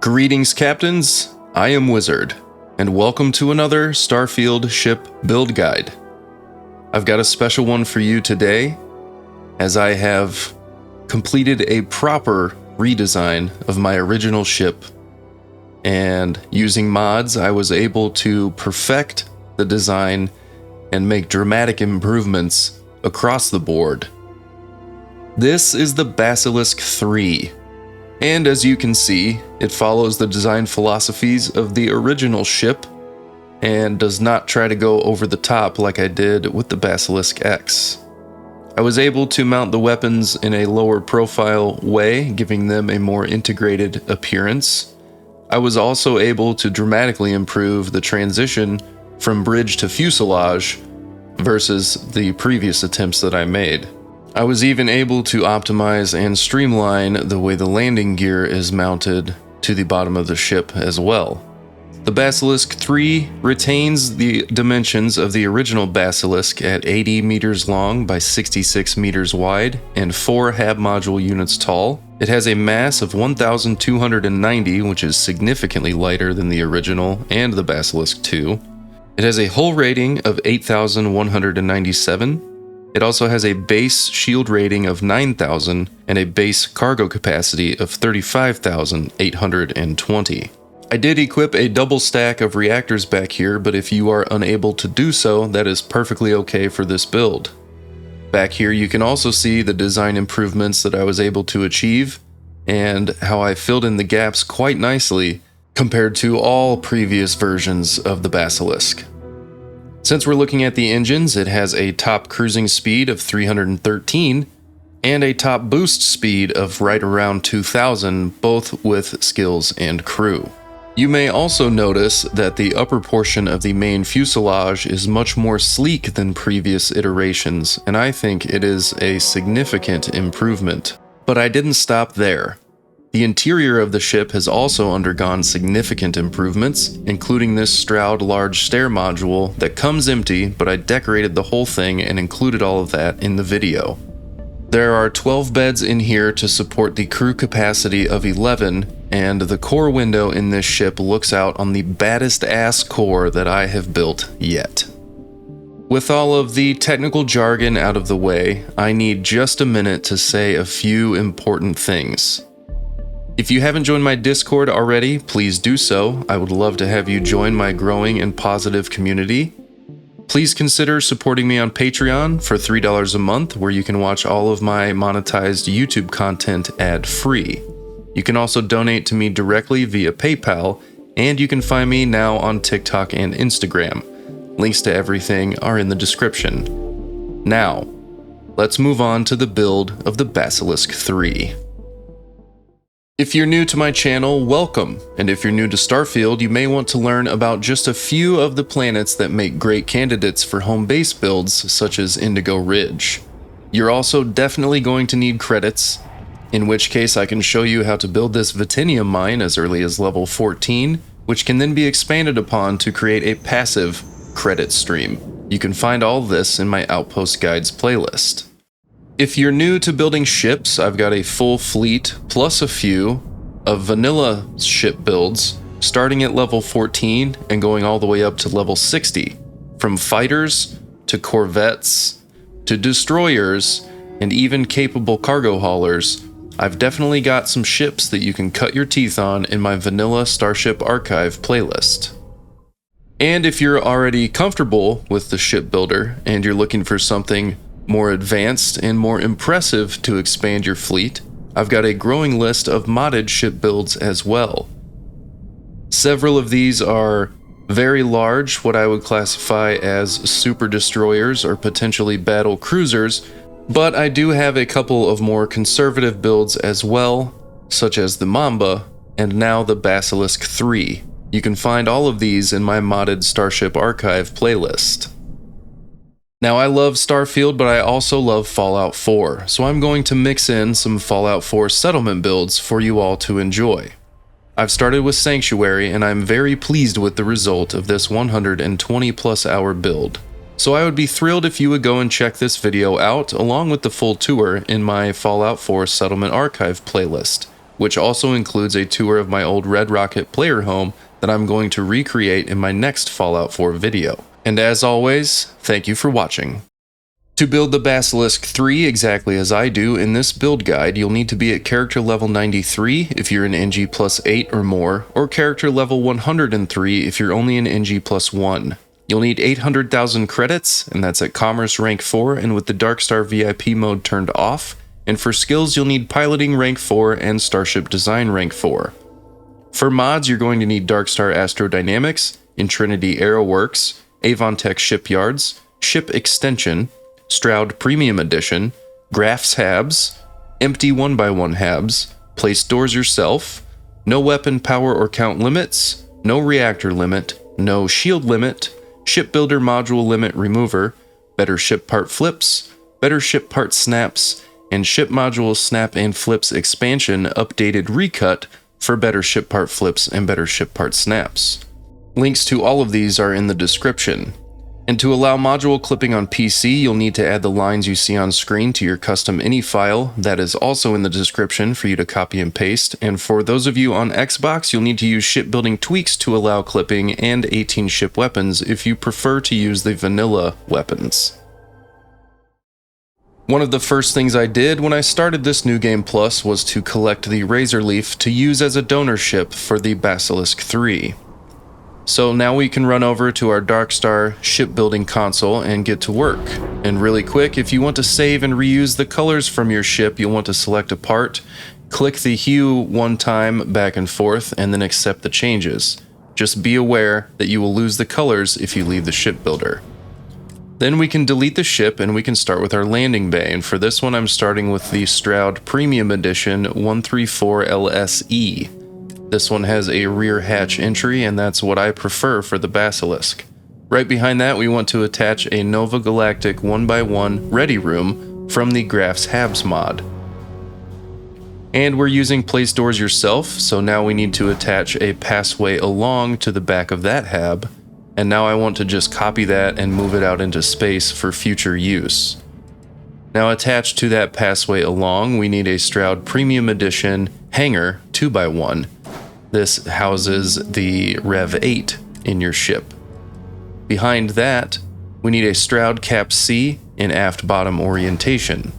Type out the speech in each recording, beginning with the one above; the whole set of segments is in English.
Greetings, captains. I am Wizard, and welcome to another Starfield ship build guide. I've got a special one for you today, as I have completed a proper redesign of my original ship, and using mods, I was able to perfect the design and make dramatic improvements across the board. This is the Basilisk III. And as you can see, it follows the design philosophies of the original ship and does not try to go over the top like I did with the Basilisk X. I was able to mount the weapons in a lower profile way, giving them a more integrated appearance. I was also able to dramatically improve the transition from bridge to fuselage versus the previous attempts that I made. I was even able to optimize and streamline the way the landing gear is mounted to the bottom of the ship as well. The Basilisk III retains the dimensions of the original Basilisk at 80 meters long by 66 meters wide and 4 HAB module units tall. It has a mass of 1,290, which is significantly lighter than the original and the Basilisk II. It has a hull rating of 8,197. It also has a base shield rating of 9,000 and a base cargo capacity of 35,820. I did equip a double stack of reactors back here, but if you are unable to do so, that is perfectly okay for this build. Back here you can also see the design improvements that I was able to achieve and how I filled in the gaps quite nicely compared to all previous versions of the Basilisk. Since we're looking at the engines, it has a top cruising speed of 313 and a top boost speed of right around 2,000, both with skills and crew. You may also notice that the upper portion of the main fuselage is much more sleek than previous iterations, and I think it is a significant improvement. But I didn't stop there. The interior of the ship has also undergone significant improvements, including this Stroud large stair module that comes empty, but I decorated the whole thing and included all of that in the video. There are 12 beds in here to support the crew capacity of 11, and the core window in this ship looks out on the baddest ass core that I have built yet. With all of the technical jargon out of the way, I need just a minute to say a few important things. If you haven't joined my Discord already, please do so. I would love to have you join my growing and positive community. Please consider supporting me on Patreon for $3 a month, where you can watch all of my monetized YouTube content ad-free. You can also donate to me directly via PayPal, and you can find me now on TikTok and Instagram. Links to everything are in the description. Now, let's move on to the build of the Basilisk III. If you're new to my channel, welcome, and if you're new to Starfield, you may want to learn about just a few of the planets that make great candidates for home base builds, such as Indigo Ridge. You're also definitely going to need credits, in which case I can show you how to build this Vitinium mine as early as level 14, which can then be expanded upon to create a passive credit stream. You can find all this in my Outpost Guides playlist. If you're new to building ships, I've got a full fleet plus a few of vanilla ship builds starting at level 14 and going all the way up to level 60. From fighters to corvettes to destroyers and even capable cargo haulers, I've definitely got some ships that you can cut your teeth on in my vanilla Starship Archive playlist. And if you're already comfortable with the ship builder and you're looking for something more advanced and more impressive to expand your fleet, I've got a growing list of modded ship builds as well. Several of these are very large, what I would classify as super destroyers or potentially battle cruisers, but I do have a couple of more conservative builds as well, such as the Mamba and now the Basilisk III. You can find all of these in my modded Starship Archive playlist. Now, I love Starfield, but I also love Fallout 4, so I'm going to mix in some Fallout 4 settlement builds for you all to enjoy. I've started with Sanctuary, and I'm very pleased with the result of this 120 plus hour build. So I would be thrilled if you would go and check this video out, along with the full tour in my Fallout 4 Settlement Archive playlist. which also includes a tour of my old Red Rocket player home that I'm going to recreate in my next Fallout 4 video. And as always, thank you for watching. To build the Basilisk III exactly as I do in this build guide, you'll need to be at character level 93 if you're an NG plus 8 or more, or character level 103 if you're only an NG plus 1. You'll need 800,000 credits, and that's at Commerce rank 4 and with the Darkstar VIP mode turned off, and for skills you'll need Piloting rank 4 and Starship Design rank 4. For mods, you're going to need Darkstar Astrodynamics, Intrinity Aeroworks, Avontech Shipyards, Ship Extension, Stroud Premium Edition, Graphs Habs, Empty 1x1 Habs, Place Doors Yourself, no weapon power or count limits, no reactor limit, no shield limit, Shipbuilder Module Limit Remover, Better Ship Part Flips, Better Ship Part Snaps, and Ship Module Snap and Flips Expansion Updated Recut for Better Ship Part Flips and Better Ship Part Snaps. Links to all of these are in the description. And to allow module clipping on PC, you'll need to add the lines you see on screen to your custom ini file. That is also in the description for you to copy and paste. And for those of you on Xbox, you'll need to use shipbuilding tweaks to allow clipping and 18 ship weapons if you prefer to use the vanilla weapons. One of the first things I did when I started this New Game Plus was to collect the Razorleaf to use as a donor ship for the Basilisk III. So now we can run over to our Darkstar shipbuilding console and get to work. And really quick, if you want to save and reuse the colors from your ship, you'll want to select a part, click the hue one time back and forth, and then accept the changes. Just be aware that you will lose the colors if you leave the shipbuilder. Then we can delete the ship and we can start with our landing bay. And for this one, I'm starting with the Stroud Premium Edition 134 LSE. This one has a rear hatch entry, and that's what I prefer for the Basilisk. Right behind that, we want to attach a Nova Galactic 1x1 ready room from the Graphs Habs mod. And we're using Place Doors Yourself, so now we need to attach a passway along to the back of that hab, and now I want to just copy that and move it out into space for future use. Now attached to that passway along, we need a Stroud Premium Edition hangar 2x1. This houses the Rev 8 in your ship. Behind that, we need a Stroud Cap C in aft bottom orientation.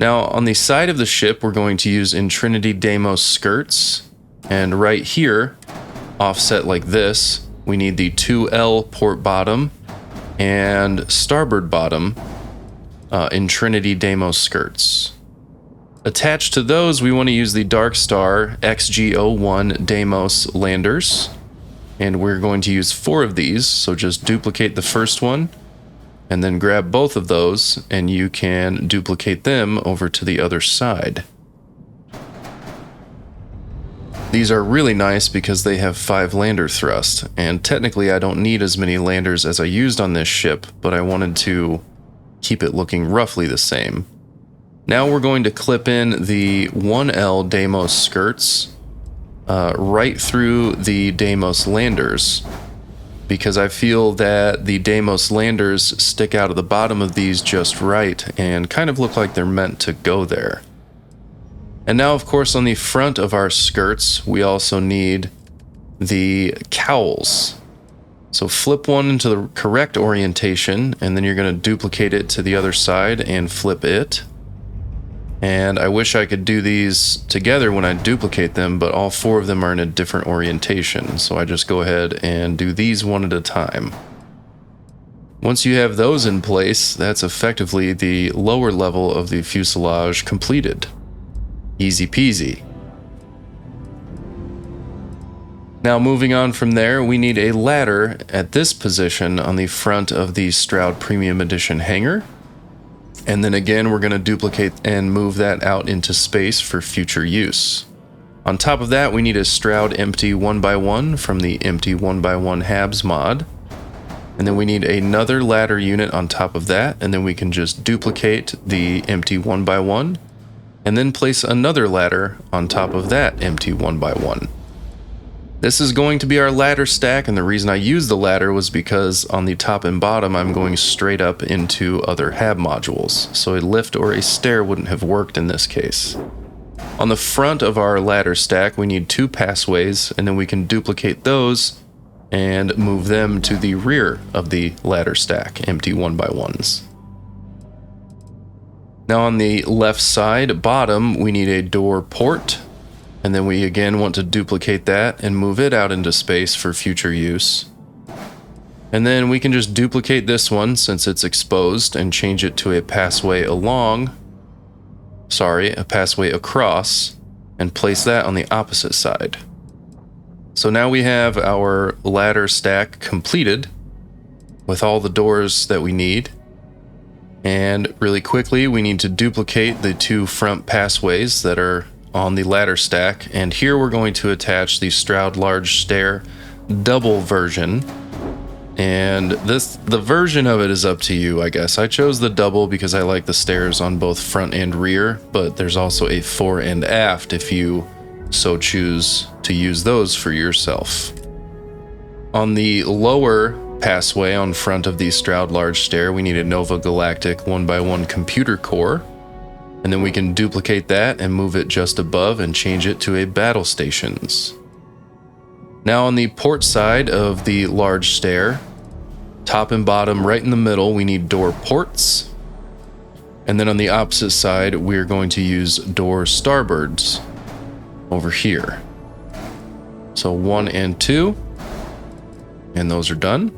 Now on the side of the ship, we're going to use Intrinity Deimos skirts, and right here, offset like this, we need the 2L port bottom and starboard bottom Intrinity Deimos skirts. Attached to those, we want to use the Darkstar XG01 Deimos landers, and we're going to use 4 of these, so just duplicate the first one, and then grab both of those, and you can duplicate them over to the other side. These are really nice because they have 5 lander thrust, and technically I don't need as many landers as I used on this ship, but I wanted to keep it looking roughly the same. Now we're going to clip in the 1L Deimos skirts right through the Deimos landers, because I feel that the Deimos landers stick out of the bottom of these just right and kind of look like they're meant to go there. And now, of course, on the front of our skirts, we also need the cowls. So flip one into the correct orientation, and then you're going to duplicate it to the other side and flip it. And I wish I could do these together when I duplicate them, but all 4 of them are in a different orientation, so I just go ahead and do these one at a time. Once you have those in place, that's effectively the lower level of the fuselage completed. Easy peasy. Now moving on from there, we need a ladder at this position on the front of the Stroud Premium Edition hangar. And then again, we're going to duplicate and move that out into space for future use. On top of that, we need a Stroud Empty 1x1 from the Empty 1x1 Habs mod. And then we need another ladder unit on top of that, and then we can just duplicate the Empty 1x1, and then place another ladder on top of that Empty 1x1. This is going to be our ladder stack, and the reason I used the ladder was because on the top and bottom I'm going straight up into other hab modules, so a lift or a stair wouldn't have worked in this case. On the front of our ladder stack, we need 2 passways, and then we can duplicate those and move them to the rear of the ladder stack, empty 1x1s. Now on the left side, bottom, we need a door port, and then we again want to duplicate that and move it out into space for future use. And then we can just duplicate this one since it's exposed and change it to a passway across, and place that on the opposite side. So now we have our ladder stack completed with all the doors that we need. And really quickly, we need to duplicate the 2 front passways that are on the ladder stack. And here we're going to attach the Stroud Large Stair double version. And the version of it is up to you, I guess. I chose the double because I like the stairs on both front and rear, but there's also a fore and aft if you so choose to use those for yourself. On the lower passway on front of the Stroud Large Stair, we need a Nova Galactic 1x1 computer core, and then we can duplicate that and move it just above and change it to a battle stations. Now on the port side of the large stair, top and bottom right in the middle, we need door ports. And then on the opposite side, we're going to use door starboards over here. So 1 and 2, and those are done.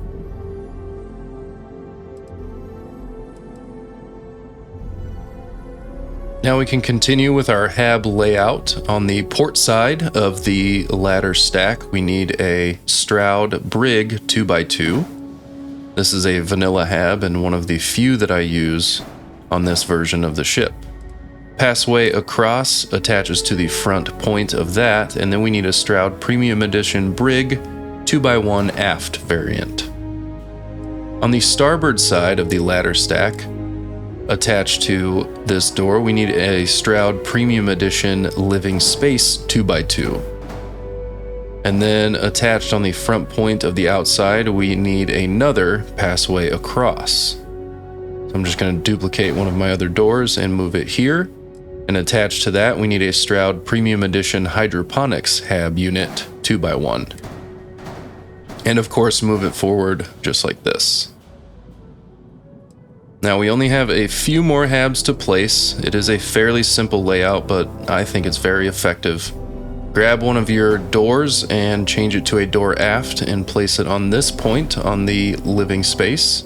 Now we can continue with our hab layout. On the port side of the ladder stack, we need a Stroud Brig 2x2. This is a vanilla hab and one of the few that I use on this version of the ship. Passway across attaches to the front point of that, and then we need a Stroud Premium Edition Brig 2x1 aft variant. On the starboard side of the ladder stack, attached to this door, we need a Stroud Premium Edition Living Space 2x2. And then attached on the front point of the outside, we need another passway across. So I'm just going to duplicate one of my other doors and move it here. And attached to that, we need a Stroud Premium Edition Hydroponics Hab Unit 2x1. And of course, move it forward just like this. Now we only have a few more habs to place. It is a fairly simple layout, but I think it's very effective. Grab one of your doors and change it to a door aft and place it on this point on the living space.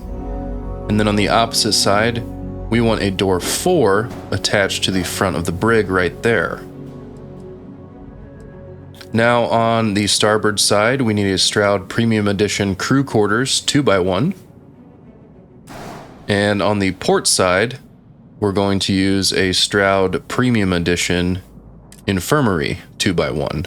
And then on the opposite side, we want a door 4 attached to the front of the brig right there. Now on the starboard side, we need a Stroud Premium Edition Crew Quarters 2x1. And on the port side, we're going to use a Stroud Premium Edition Infirmary 2x1.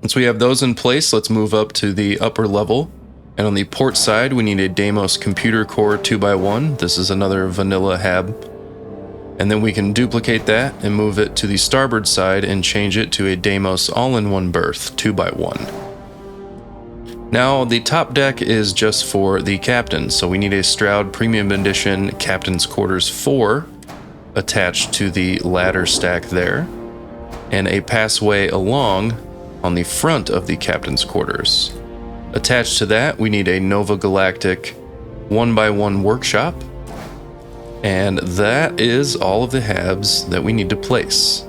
Once we have those in place, let's move up to the upper level. And on the port side, we need a Deimos Computer Core 2x1. This is another vanilla hab. And then we can duplicate that and move it to the starboard side and change it to a Deimos All-in-One Berth 2x1. Now, the top deck is just for the captain, so we need a Stroud Premium Edition Captain's Quarters 4 attached to the ladder stack there, and a passway along on the front of the Captain's Quarters. Attached to that, we need a Nova Galactic 1x1 workshop, and that is all of the habs that we need to place.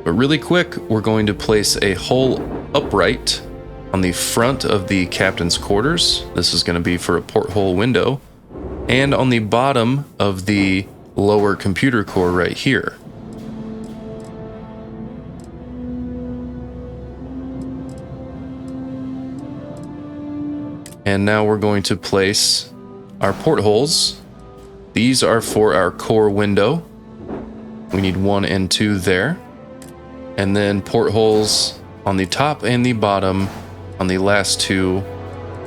But really quick, we're going to place a hull upright on the front of the captain's quarters. This is going to be for a porthole window, and on the bottom of the lower computer core right here. And now we're going to place our portholes. These are for our core window. We need 1 and 2 there. And then portholes on the top and the bottom on the last 2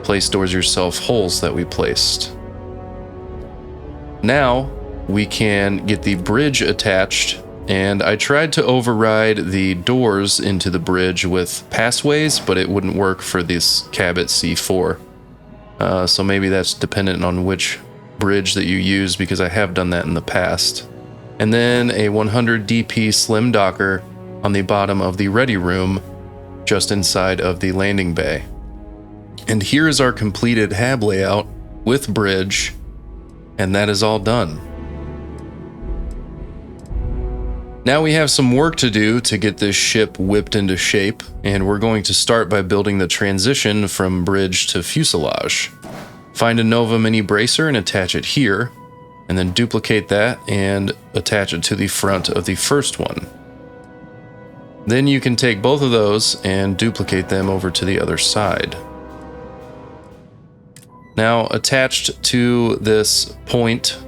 place doors yourself holes that we placed. Now we can get the bridge attached, and I tried to override the doors into the bridge with passways, but it wouldn't work for this Cabot C4. So maybe that's dependent on which bridge that you use, because I have done that in the past. and then a 100 DP slim docker on the bottom of the ready room, just inside of the landing bay. And here is our completed hab layout with bridge, and that is all done. Now we have some work to do to get this ship whipped into shape, and we're going to start by building the transition from bridge to fuselage. Find a Nova mini bracer and attach it here, and then duplicate that and attach it to the front of the first one. Then you can take both of those and duplicate them over to the other side. Now, attached to this point,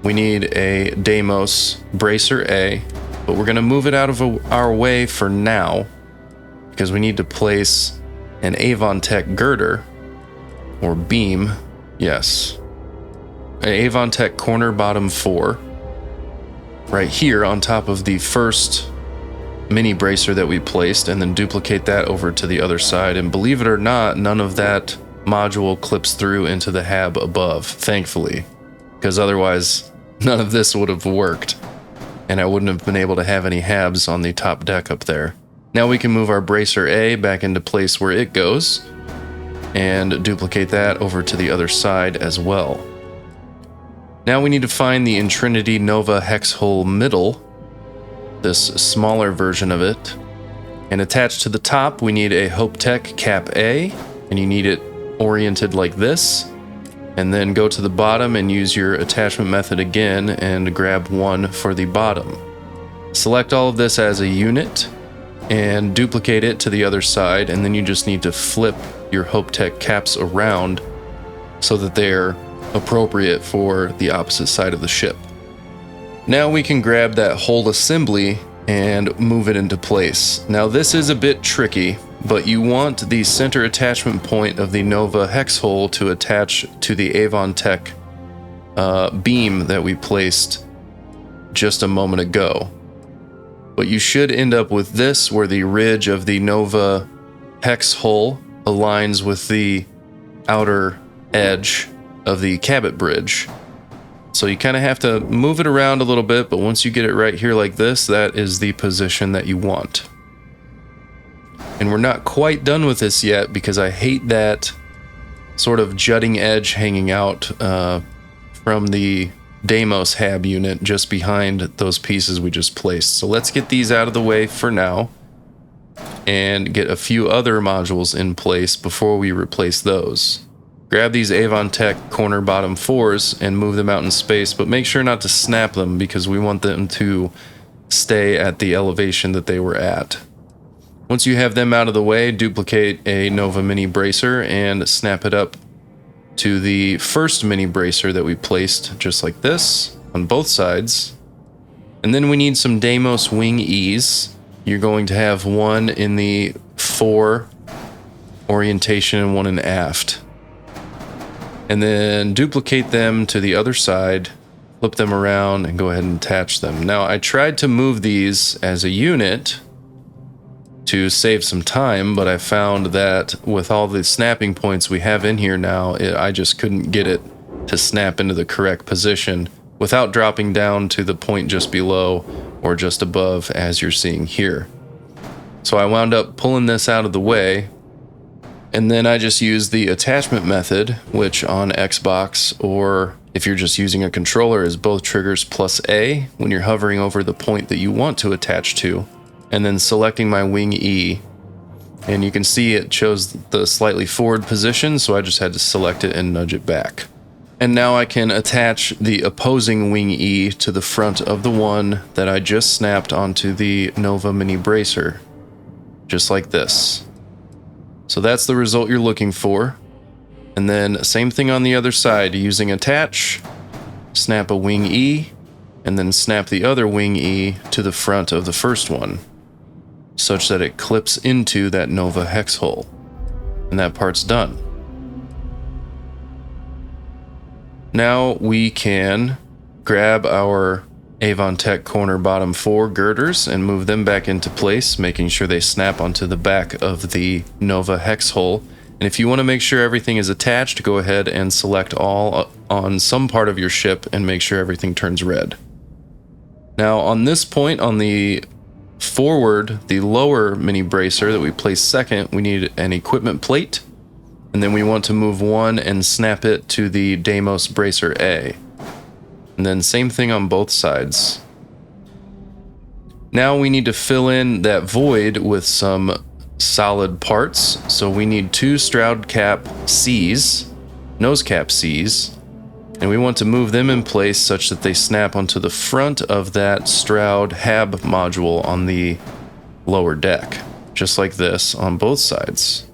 we need a Deimos bracer A, but we're going to move it out of our way for now because we need to place an Avon-Tech girder or beam. Yes, an Avon-Tech corner bottom 4 right here on top of the first mini bracer that we placed, and then duplicate that over to the other side. And believe it or not, none of that module clips through into the hab above, thankfully, because otherwise none of this would have worked and I wouldn't have been able to have any habs on the top deck up there. Now we can move our bracer A back into place where it goes and duplicate that over to the other side as well. Now we need to find the Intrinity Nova hex hole middle, this smaller version of it, and attached to the top we need a Hope Tech cap A, and you need it oriented like this, and then go to the bottom and use your attachment method again and grab one for the bottom. Select all of this as a unit and duplicate it to the other side, and then you just need to flip your Hope Tech caps around so that they're appropriate for the opposite side of the ship. Now we can grab that whole assembly and move it into place. Now this is a bit tricky, but you want the center attachment point of the Nova hex hole to attach to the Avon-Tech beam that we placed just a moment ago. But you should end up with this, where the ridge of the Nova hex hole aligns with the outer edge of the Cabot bridge. So you kind of have to move it around a little bit, but once you get it right here like this, that is the position that you want. And we're not quite done with this yet because I hate that sort of jutting edge hanging out from the Deimos hab unit just behind those pieces we just placed. So let's get these out of the way for now and get a few other modules in place before we replace those. Grab these Avon-Tech corner bottom 4s and move them out in space, but make sure not to snap them because we want them to stay at the elevation that they were at. Once you have them out of the way, duplicate a Nova mini bracer and snap it up to the first mini bracer that we placed, just like this, on both sides. And then we need some Deimos wing E's. You're going to have one in the 4 orientation and one in aft. And then duplicate them to the other side, flip them around, and go ahead and attach them. Now, I tried to move these as a unit to save some time, but I found that with all the snapping points we have in here now, I just couldn't get it to snap into the correct position without dropping down to the point just below or just above, as you're seeing here. So I wound up pulling this out of the way, and then I just used the attachment method, which on Xbox, or if you're just using a controller, is both triggers plus A when you're hovering over the point that you want to attach to, and then selecting my wing E. And you can see it shows the slightly forward position, so I just had to select it and nudge it back. And now I can attach the opposing wing E to the front of the one that I just snapped onto the Nova mini bracer, just like this. So that's the result you're looking for. And then same thing on the other side, using attach, snap a wing E, and then snap the other wing E to the front of the first one, such that it clips into that Nova hex hole. And that part's done. Now we can grab our Avon-Tech corner bottom 4 girders and move them back into place, making sure they snap onto the back of the Nova hex hole. And if you want to make sure everything is attached, go ahead and select all on some part of your ship and make sure everything turns red. Now on this point on the forward, the lower mini bracer that we place second, we need an equipment plate, and then we want to move one and snap it to the Deimos bracer A. And then same thing on both sides. Now we need to fill in that void with some solid parts. So we need 2 Stroud cap C's, nose cap C's, and we want to move them in place such that they snap onto the front of that Stroud Hab module on the lower deck, just like this on both sides.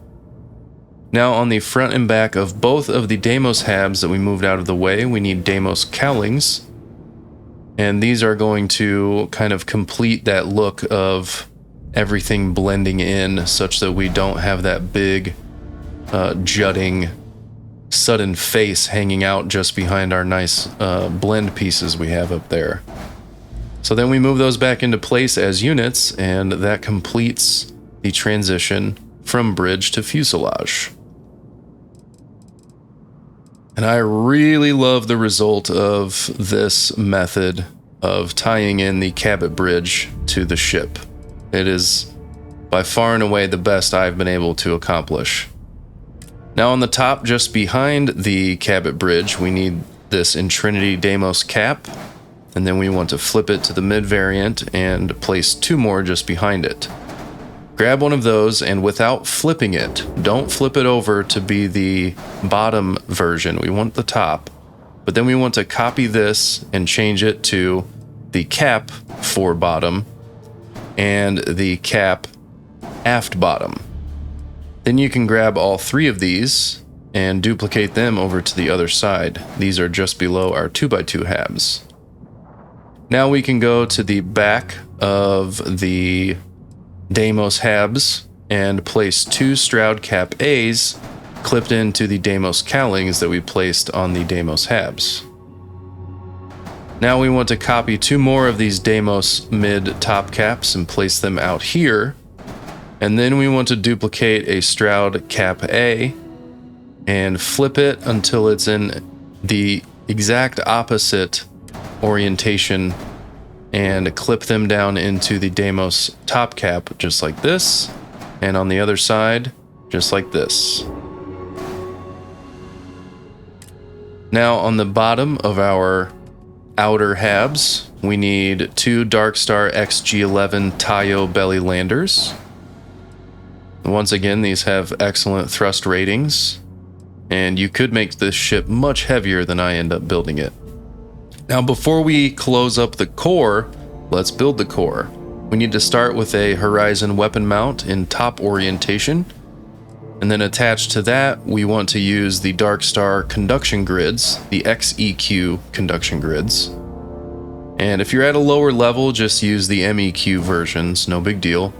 Now on the front and back of both of the Deimos Habs that we moved out of the way, we need Deimos cowlings. And these are going to kind of complete that look of everything blending in such that we don't have that big jutting sudden face hanging out just behind our nice blend pieces we have up there. So then we move those back into place as units, and that completes the transition from bridge to fuselage. And I really love the result of this method of tying in the Cabot bridge to the ship. It is by far and away the best I've been able to accomplish. Now on the top, just behind the Cabot bridge, we need this Intrinity Deimos cap, and then we want to flip it to the mid variant and place 2 more just behind it. Grab one of those, and without flipping it, don't flip it over to be the bottom version. We want the top, but then we want to copy this and change it to the cap for bottom and the cap aft bottom. Then you can grab all 3 of these and duplicate them over to the other side. These are just below our 2x2 halves. Now we can go to the back of the Deimos Habs and place 2 Stroud Cap A's clipped into the Deimos cowlings that we placed on the Deimos Habs. Now we want to copy 2 more of these Deimos mid top caps and place them out here. And then we want to duplicate a Stroud Cap A and flip it until it's in the exact opposite orientation and clip them down into the Deimos top cap just like this, and on the other side just like this. Now on the bottom of our outer habs, we need 2 Darkstar XG-11 Tayo belly landers. Once again, these have excellent thrust ratings, and you could make this ship much heavier than I end up building it. Now before we close up the core, let's build the core. We need to start with a horizon weapon mount in top orientation, and then attached to that we want to use the Darkstar conduction grids, the XEQ conduction grids. And if you're at a lower level, just use the MEQ versions, no big deal.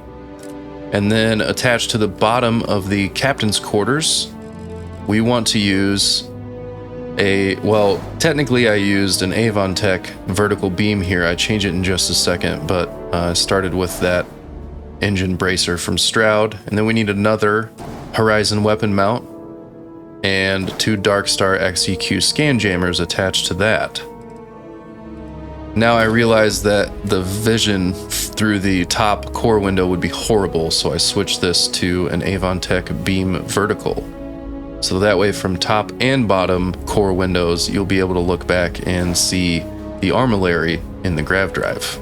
And then attached to the bottom of the captain's quarters, we want to use well, technically I used an Avon-Tech vertical beam here. I change it in just a second, but I started with that engine bracer from Stroud. And then we need another horizon weapon mount and 2 Darkstar XEQ scan jammers attached to that. Now I realize that the vision through the top core window would be horrible, so I switched this to an Avon-Tech beam vertical. So that way from top and bottom core windows, you'll be able to look back and see the armillary in the grav drive.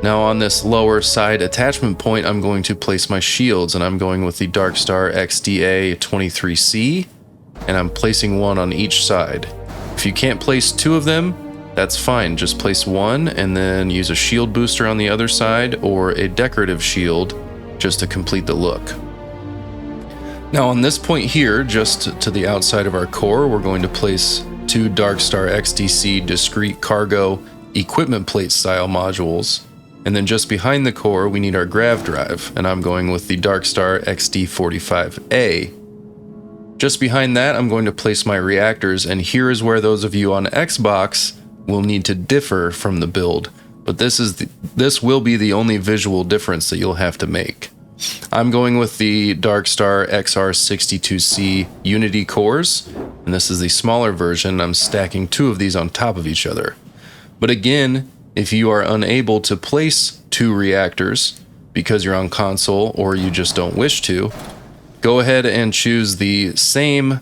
Now on this lower side attachment point, I'm going to place my shields, and I'm going with the Darkstar XDA-23C, and I'm placing 1 on each side. If you can't place 2 of them, that's fine. Just place 1 and then use a shield booster on the other side or a decorative shield just to complete the look. Now on this point here, just to the outside of our core, we're going to place 2 Darkstar XDC discrete cargo equipment plate style modules. And then just behind the core, we need our grav drive, and I'm going with the Darkstar XD45A. Just behind that, I'm going to place my reactors, and here is where those of you on Xbox will need to differ from the build. But this will be the only visual difference that you'll have to make. I'm going with the Darkstar XR62C Unity cores, and this is the smaller version. I'm stacking 2 of these on top of each other. But again, if you are unable to place 2 reactors because you're on console or you just don't wish to, go ahead and choose the same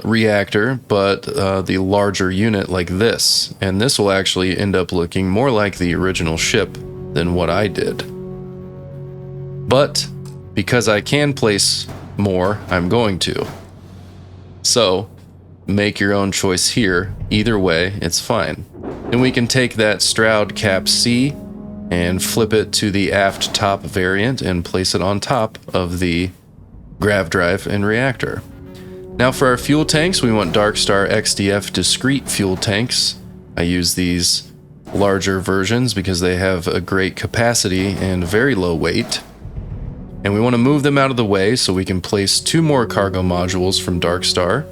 reactor, but the larger unit like this. And this will actually end up looking more like the original ship than what I did. But because I can place more, I'm going to. So make your own choice here. Either way, it's fine. Then we can take that Stroud Cap C and flip it to the aft top variant and place it on top of the grav drive and reactor. Now for our fuel tanks, we want Darkstar XDF discrete fuel tanks. I use these larger versions because they have a great capacity and very low weight. And we want to move them out of the way so we can place 2 more cargo modules from Darkstar.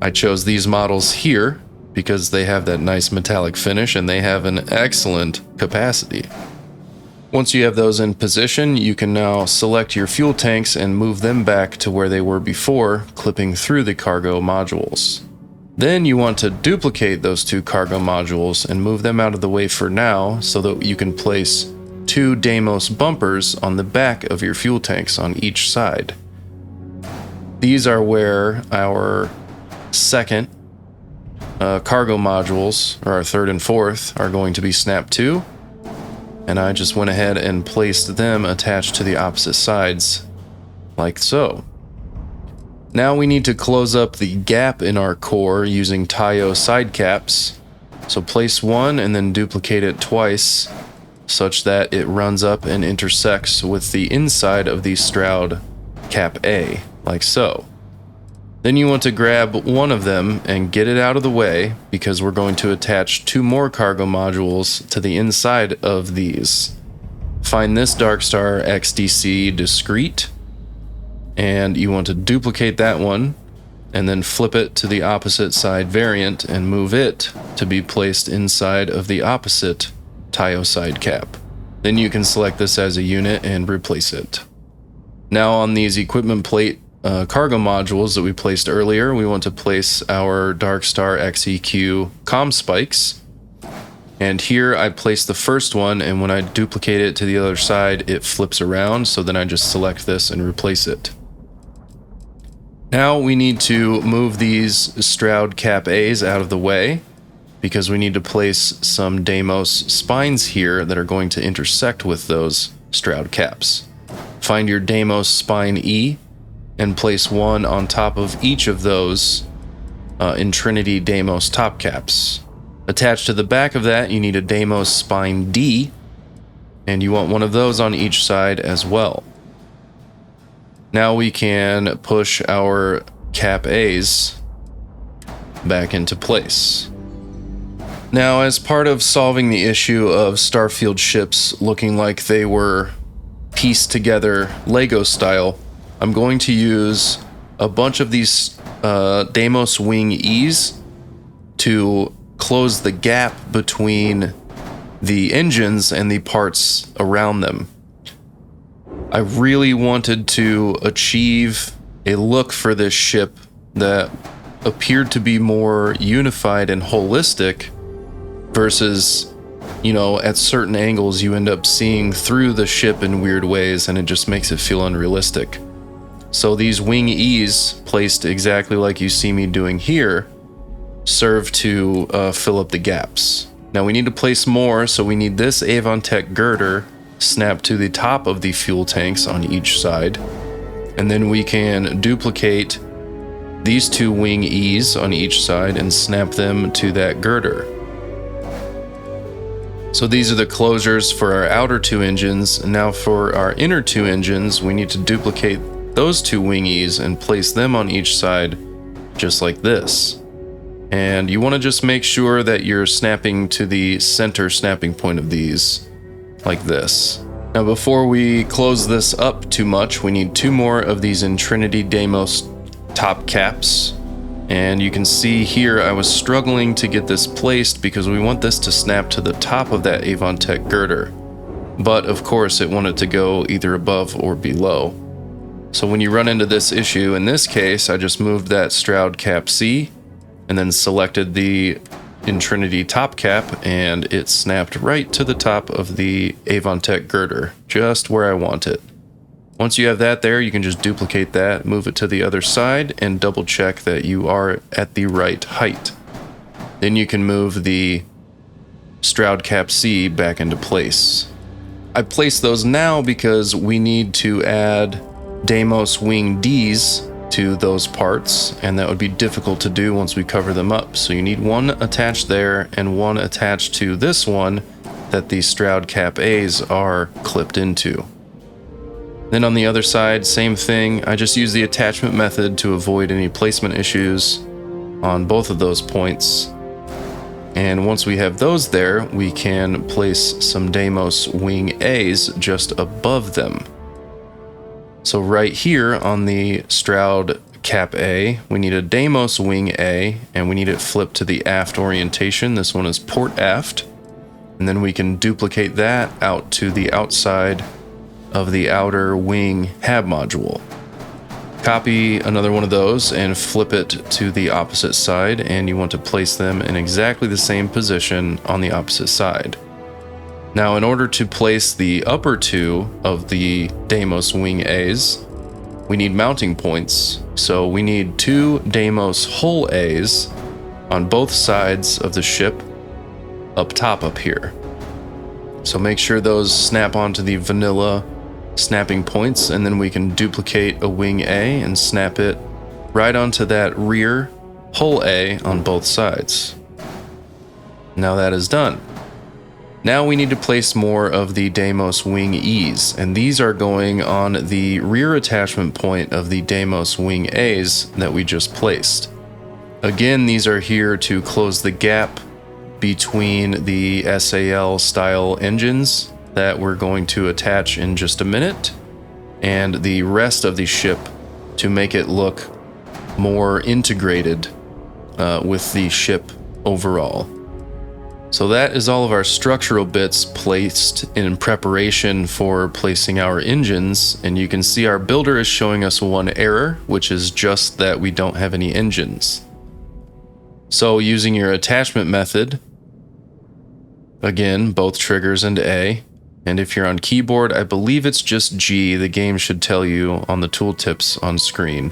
I chose these models here because they have that nice metallic finish and they have an excellent capacity. Once you have those in position, you can now select your fuel tanks and move them back to where they were before, clipping through the cargo modules. Then you want to duplicate those 2 cargo modules and move them out of the way for now so that you can place 2 Deimos bumpers on the back of your fuel tanks on each side. These are where our second cargo modules, or our third and fourth, are going to be snapped to. And I just went ahead and placed them attached to the opposite sides, like so. Now we need to close up the gap in our core using Tayo side caps. So place one and then duplicate it twice, such that it runs up and intersects with the inside of the Stroud Cap A, like so. Then you want to grab one of them and get it out of the way because we're going to attach 2 more cargo modules to the inside of these. Find this Darkstar XDC discrete and you want to duplicate that one and then flip it to the opposite side variant and move it to be placed inside of the opposite Tayo side cap. Then you can select this as a unit and replace it. Now on these equipment plate cargo modules that we placed earlier, we want to place our Darkstar XEQ comm spikes. And here I place the first one, and when I duplicate it to the other side, it flips around, so then I just select this and replace it. Now we need to move these Stroud Cap A's out of the way, because we need to place some Deimos spines here that are going to intersect with those Stroud Caps. Find your Deimos Spine E, and place one on top of each of those Intrinity Deimos top caps. Attached to the back of that, you need a Deimos Spine D, and you want one of those on each side as well. Now we can push our Cap A's back into place. Now, as part of solving the issue of Starfield ships looking like they were pieced together Lego style, I'm going to use a bunch of these Deimos Wing E's to close the gap between the engines and the parts around them. I really wanted to achieve a look for this ship that appeared to be more unified and holistic versus, you know, at certain angles you end up seeing through the ship in weird ways and it just makes it feel unrealistic. So these Wing E's, placed exactly like you see me doing here, serve to fill up the gaps. Now we need to place more, so we need this Avantech girder snapped to the top of the fuel tanks on each side. And then we can duplicate these 2 Wing E's on each side and snap them to that girder. So these are the closures for our outer 2 engines. And now for our inner 2 engines, we need to duplicate those 2 Wing E's and place them on each side just like this. And you want to just make sure that you're snapping to the center snapping point of these like this. Now before we close this up too much, we need 2 more of these Intrinity Deimos top caps. And you can see here I was struggling to get this placed because we want this to snap to the top of that Avantech girder. But of course it wanted to go either above or below. So when you run into this issue, in this case, I just moved that Stroud Cap C and then selected the in Trinity top cap, and it snapped right to the top of the Avon-Tech girder, just where I want it. Once you have that there, you can just duplicate that, move it to the other side, and double check that you are at the right height. Then you can move the Stroud Cap C back into place. I place those now because we need to add Deimos Wing Ds to those parts, and that would be difficult to do once we cover them up. So you need one attached there and one attached to this one that the Stroud Cap A's are clipped into. Then on the other side, same thing. I just use the attachment method to avoid any placement issues on both of those points. And once we have those there, we can place some Deimos Wing A's just above them. So right here on the Stroud Cap A, we need a Deimos Wing A, and we need it flipped to the aft orientation. This one is port aft. And then we can duplicate that out to the outside of the outer wing hab module. Copy another one of those and flip it to the opposite side, and you want to place them in exactly the same position on the opposite side. Now, in order to place the upper two of the Deimos Wing A's, we need mounting points. So we need two Deimos Hull A's on both sides of the ship up top up here. So make sure those snap onto the vanilla snapping points, and then we can duplicate a Wing A and snap it right onto that rear Hull A on both sides. Now that is done. Now we need to place more of the Deimos Wing E's, and these are going on the rear attachment point of the Deimos Wing A's that we just placed. Again, these are here to close the gap between the SAL style engines that we're going to attach in just a minute, and the rest of the ship to make it look more integrated with the ship overall. So that is all of our structural bits placed in preparation for placing our engines, and you can see our builder is showing us one error, which is just that we don't have any engines. So using your attachment method, again, both triggers and A, and if you're on keyboard, I believe it's just G. The game should tell you on the tooltips on screen.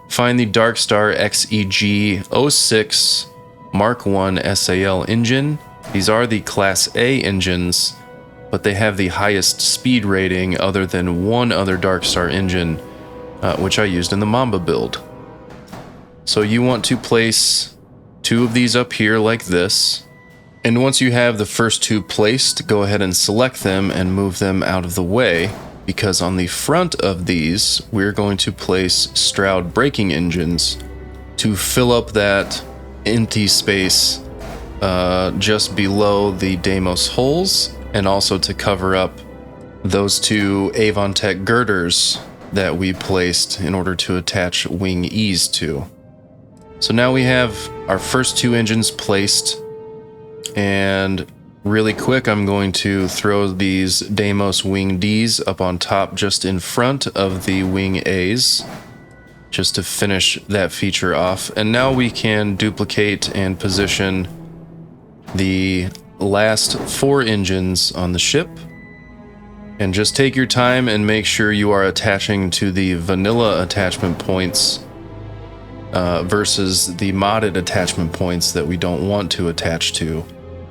Find the Darkstar XEG06 Mark I SAL engine. These are the Class A engines, but they have the highest speed rating other than one other Darkstar engine, which I used in the Mamba build. So you want to place two of these up here like this. And once you have the first two placed, go ahead and select them and move them out of the way, because on the front of these, we're going to place Stroud braking engines to fill up that empty space just below the Deimos hulls, and also to cover up those two Avon-Tech girders that we placed in order to attach Wing E's to. So now we have our first two engines placed. And really quick, I'm going to throw these Deimos Wing D's up on top just in front of the Wing A's, just to finish that feature off. And now we can duplicate and position the last four engines on the ship. And just take your time and make sure you are attaching to the vanilla attachment points versus the modded attachment points that we don't want to attach to.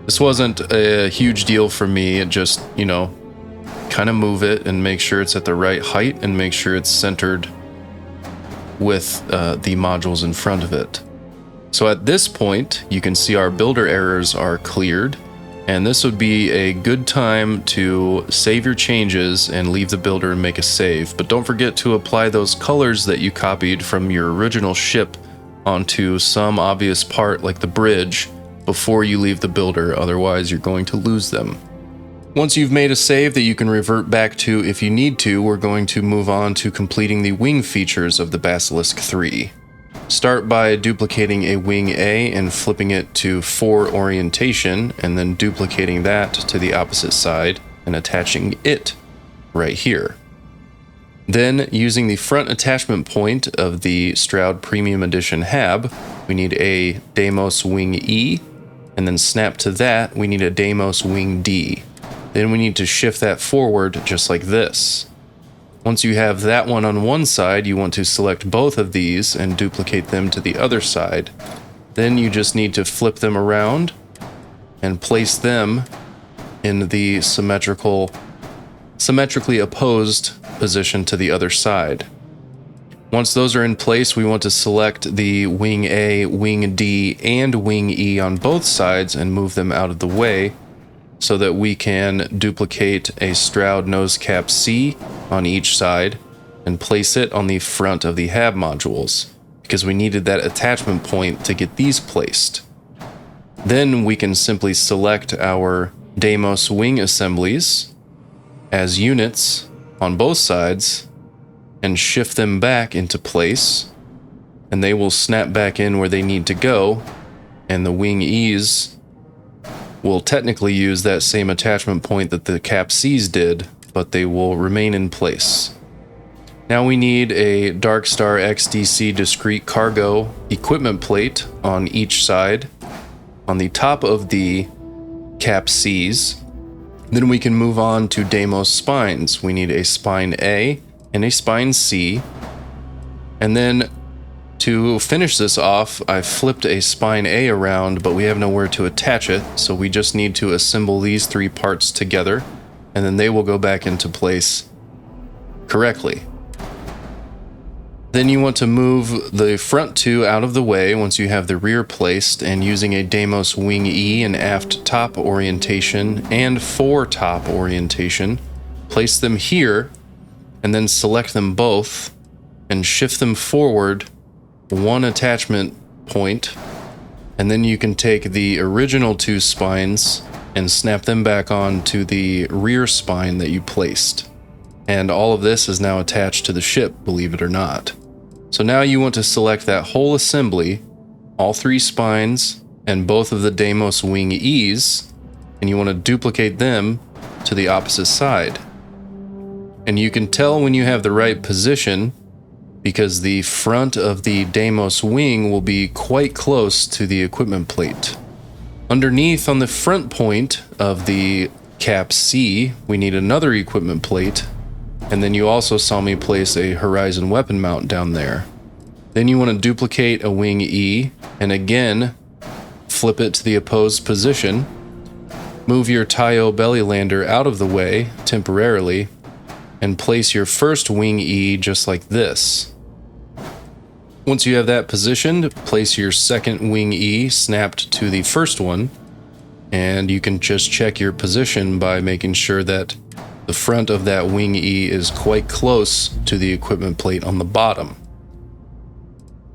This wasn't a huge deal for me. It just, kind of move it and make sure it's at the right height and make sure it's centered with the modules in front of it. So at this point, you can see our builder errors are cleared, and this would be a good time to save your changes and leave the builder and make a save. But don't forget to apply those colors that you copied from your original ship onto some obvious part like the bridge before you leave the builder, otherwise you're going to lose them. Once you've made a save that you can revert back to if you need to, we're going to move on to completing the wing features of the Basilisk III. Start by duplicating a Wing A and flipping it to 4 orientation, and then duplicating that to the opposite side and attaching it right here. Then, using the front attachment point of the Stroud Premium Edition hab, we need a Deimos Wing E, and then snap to that, we need a Deimos wing D. Then we need to shift that forward just like this. Once you have that one on one side, you want to select both of these and duplicate them to the other side. Then you just need to flip them around and place them in the symmetrically opposed position to the other side. Once those are in place, we want to select the wing A, wing D, and wing E on both sides and move them out of the way so that we can duplicate a Stroud nose cap C on each side and place it on the front of the hab modules, because we needed that attachment point to get these placed. Then we can simply select our Deimos wing assemblies as units on both sides and shift them back into place, and they will snap back in where they need to go, and the wing E's will technically use that same attachment point that the cap C's did, but they will remain in place. Now we need a Darkstar XDC discrete cargo equipment plate on each side on the top of the cap C's. Then we can move on to Deimos spines. We need a spine A and a spine C. And then to finish this off, I flipped a spine A around, but we have nowhere to attach it, so we just need to assemble these three parts together, and then they will go back into place correctly. Then you want to move the front two out of the way once you have the rear placed, and using a Deimos wing E and aft top orientation and fore top orientation, place them here, and then select them both and shift them forward one attachment point, and then you can take the original two spines and snap them back on to the rear spine that you placed. And all of this is now attached to the ship, believe it or not. So now you want to select that whole assembly, all three spines, and both of the Deimos wing E's, and you want to duplicate them to the opposite side. And you can tell when you have the right position because the front of the Deimos wing will be quite close to the equipment plate. Underneath on the front point of the cap C, we need another equipment plate, and then you also saw me place a horizon weapon mount down there. Then you want to duplicate a wing E, and again, flip it to the opposed position. Move your Tayo belly lander out of the way temporarily, and place your first wing E just like this. Once you have that positioned, place your second wing E snapped to the first one, and you can just check your position by making sure that the front of that wing E is quite close to the equipment plate on the bottom.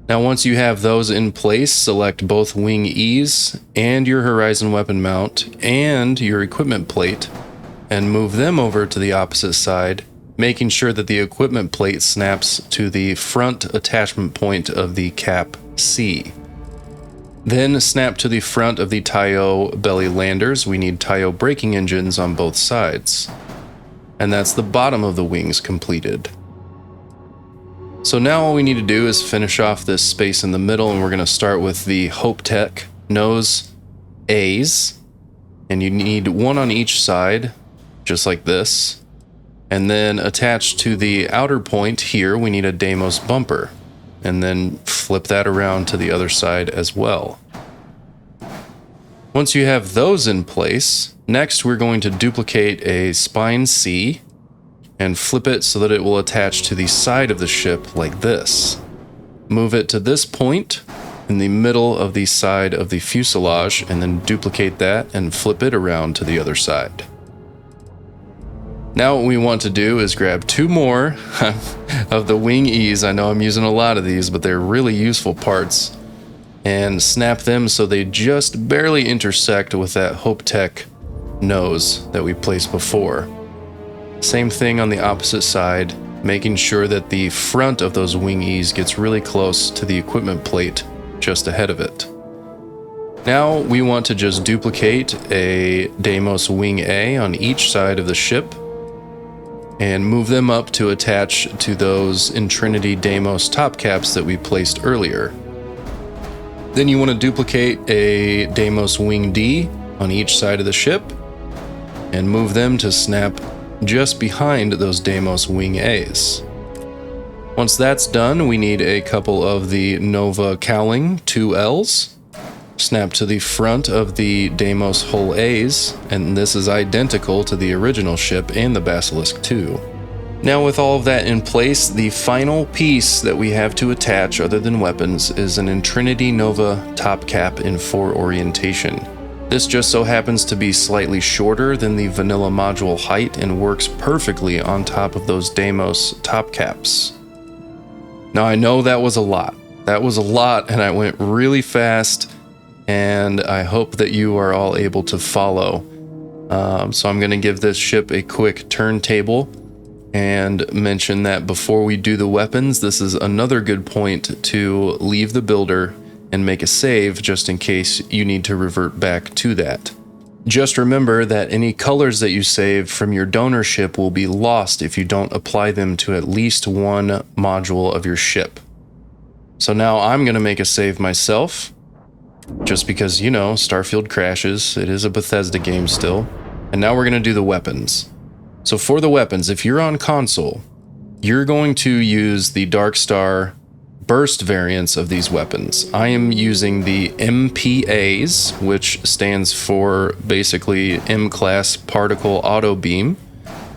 Now once you have those in place, select both wing E's and your horizon weapon mount and your equipment plate and move them over to the opposite side, making sure that the equipment plate snaps to the front attachment point of the cap C. Then snap to the front of the Tayo belly landers. We need Tayo braking engines on both sides. And that's the bottom of the wings completed. So now all we need to do is finish off this space in the middle, and we're going to start with the Hope Tech nose A's. And you need one on each side, just like this. And then attached to the outer point here, we need a Deimos bumper. And then flip that around to the other side as well. Once you have those in place, next we're going to duplicate a spine C and flip it so that it will attach to the side of the ship like this. Move it to this point in the middle of the side of the fuselage, and then duplicate that and flip it around to the other side. Now what we want to do is grab two more of the wing E's. I know I'm using a lot of these, but they're really useful parts. And snap them so they just barely intersect with that Hope Tech nose that we placed before. Same thing on the opposite side, making sure that the front of those wing E's gets really close to the equipment plate just ahead of it. Now we want to just duplicate a Deimos wing A on each side of the ship and move them up to attach to those Intrinity Deimos top caps that we placed earlier. Then you want to duplicate a Deimos Wing D on each side of the ship and move them to snap just behind those Deimos Wing A's. Once that's done, we need a couple of the Nova Cowling 2Ls. Snap to the front of the Deimos Hull A's, and this is identical to the original ship and the Basilisk II. Now with all of that in place, the final piece that we have to attach other than weapons is an Intrinity Nova top cap in 4 orientation. This just so happens to be slightly shorter than the vanilla module height and works perfectly on top of those Deimos top caps. Now I know that was a lot. That was a lot, and I went really fast, and I hope that you are all able to follow. So I'm going to give this ship a quick turntable and mention that before we do the weapons, this is another good point to leave the builder and make a save just in case you need to revert back to that. Just remember that any colors that you save from your donor ship will be lost if you don't apply them to at least one module of your ship. So now I'm going to make a save myself, just because, you know, Starfield crashes. It is a Bethesda game still. And now we're going to do the weapons. So for the weapons, if you're on console, you're going to use the Dark Star burst variants of these weapons. I am using the MPAs, which stands for basically M-Class Particle Auto Beam.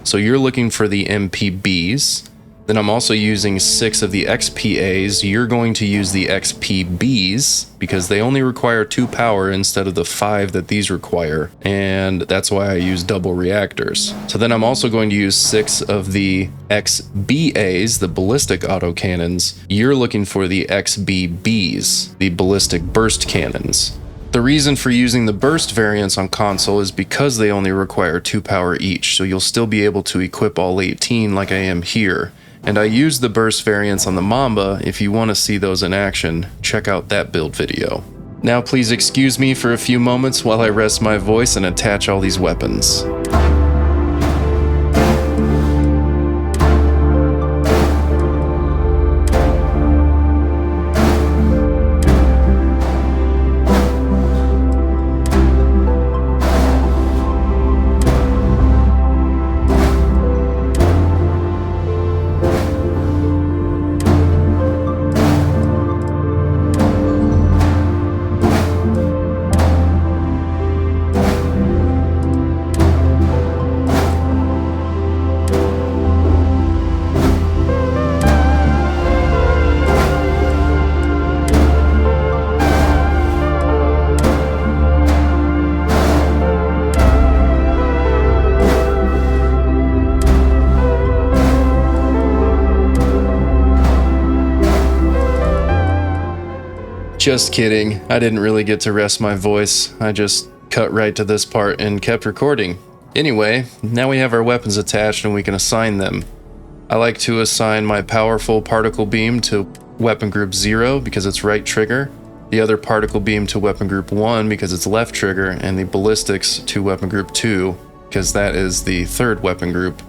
So you're looking for the MPBs. Then I'm also using 6 of the XPAs. You're going to use the XPBs because they only require 2 power instead of the 5 that these require. And that's why I use double reactors. So then I'm also going to use 6 of the XBAs, the ballistic autocannons. You're looking for the XBBs, the ballistic burst cannons. The reason for using the burst variants on console is because they only require 2 power each, so you'll still be able to equip all 18 like I am here. And I used the burst variants on the Mamba. If you want to see those in action, check out that build video. Now please excuse me for a few moments while I rest my voice and attach all these weapons. Just kidding, I didn't really get to rest my voice. I just cut right to this part and kept recording. Anyway, now we have our weapons attached and we can assign them. I like to assign my powerful particle beam to weapon group 0 because it's right trigger, the other particle beam to weapon group 1 because it's left trigger, and the ballistics to weapon group 2 because that is the third weapon group.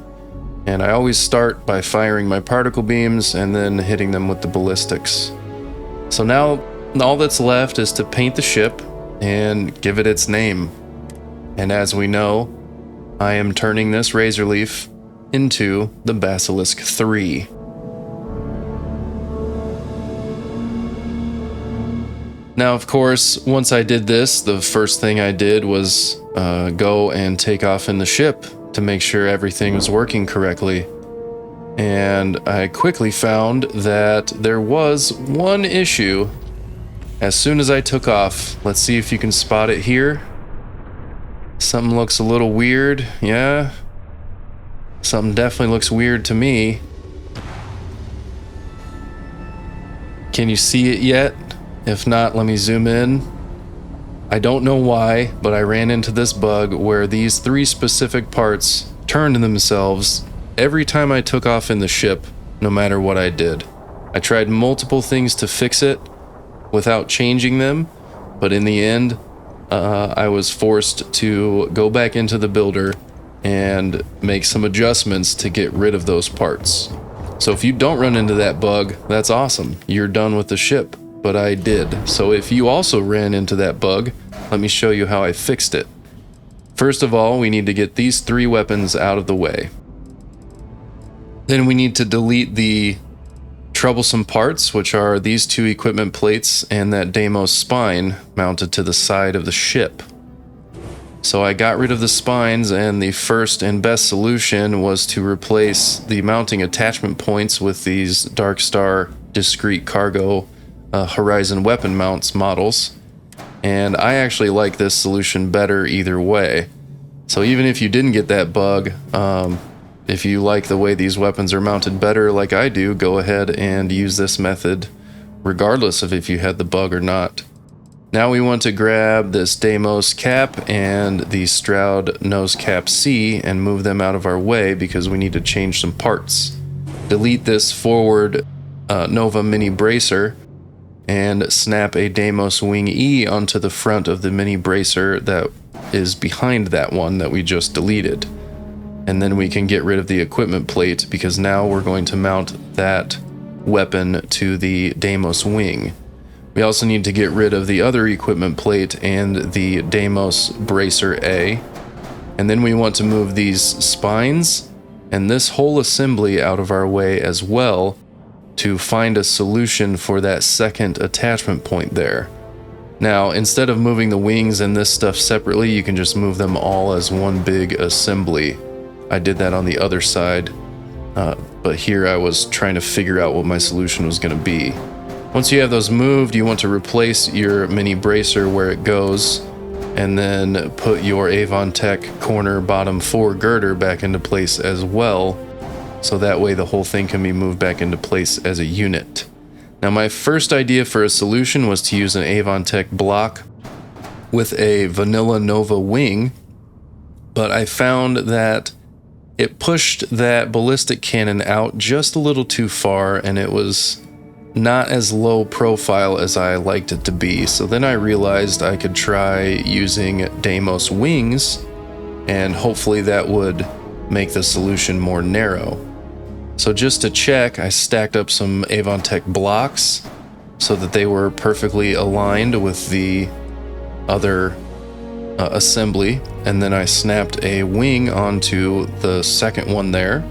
And I always start by firing my particle beams and then hitting them with the ballistics. So now all that's left is to paint the ship and give it its name. And as we know, I am turning this Razorleaf into the Basilisk III. Now, of course, once I did this, the first thing I did was go and take off in the ship to make sure everything was working correctly. And I quickly found that there was one issue. As soon as I took off, let's see if you can spot it here. Something looks a little weird, yeah? Something definitely looks weird to me. Can you see it yet? If not, let me zoom in. I don't know why, but I ran into this bug where these 3 specific parts turned themselves every time I took off in the ship, no matter what I did. I tried multiple things to fix it without changing them, but in the end, I was forced to go back into the builder and make some adjustments to get rid of those parts. So if you don't run into that bug, that's awesome. You're done with the ship. but I did. So if you also ran into that bug, let me show you how I fixed it. First of all, we need to get these 3 weapons out of the way. Then we need to delete the troublesome parts, which are these 2 equipment plates and that Deimos spine mounted to the side of the ship. So I got rid of the spines, and the first and best solution was to replace the mounting attachment points with these Dark Star discrete cargo Horizon weapon mounts models. And I actually like this solution better either way. So even if you didn't get that bug, if you like the way these weapons are mounted better like I do, go ahead and use this method regardless of if you had the bug or not. Now we want to grab this Deimos cap and the Stroud nose cap C and move them out of our way because we need to change some parts. Delete this forward Nova mini bracer and snap a Deimos wing E onto the front of the mini bracer that is behind that one that we just deleted. And then we can get rid of the equipment plate because now we're going to mount that weapon to the Deimos wing. We also need to get rid of the other equipment plate and the Deimos bracer A. And then we want to move these spines and this whole assembly out of our way as well to find a solution for that second attachment point there. Now, instead of moving the wings and this stuff separately, you can just move them all as one big assembly. I did that on the other side, but here I was trying to figure out what my solution was going to be. Once you have those moved, you want to replace your mini bracer where it goes, and then put your Avon Tech corner bottom 4 girder back into place as well, so that way the whole thing can be moved back into place as a unit. Now my first idea for a solution was to use an Avon Tech block with a vanilla Nova wing, but I found that it pushed that ballistic cannon out just a little too far, and it was not as low profile as I liked it to be. So then I realized I could try using Deimos wings, and hopefully that would make the solution more narrow. So just to check, I stacked up some Avon Tech blocks so that they were perfectly aligned with the other assembly, and then I snapped a wing onto the second one there,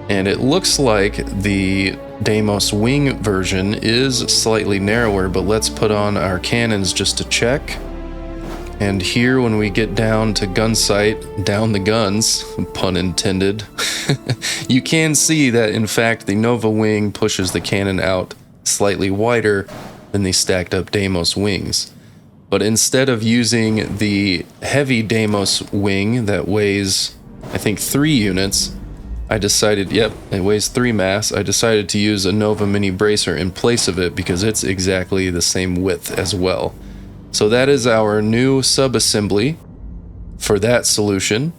and it looks like the Deimos wing version is slightly narrower, but let's put on our cannons just to check. And here, when we get down to gun sight, down the guns, pun intended, you can see that in fact the Nova wing pushes the cannon out slightly wider than the stacked up Deimos wings. But instead of using the heavy Deimos wing that weighs, I think, 3 units, I decided, yep, it weighs 3 mass. I decided to use a Nova mini bracer in place of it because it's exactly the same width as well. So that is our new sub-assembly for that solution.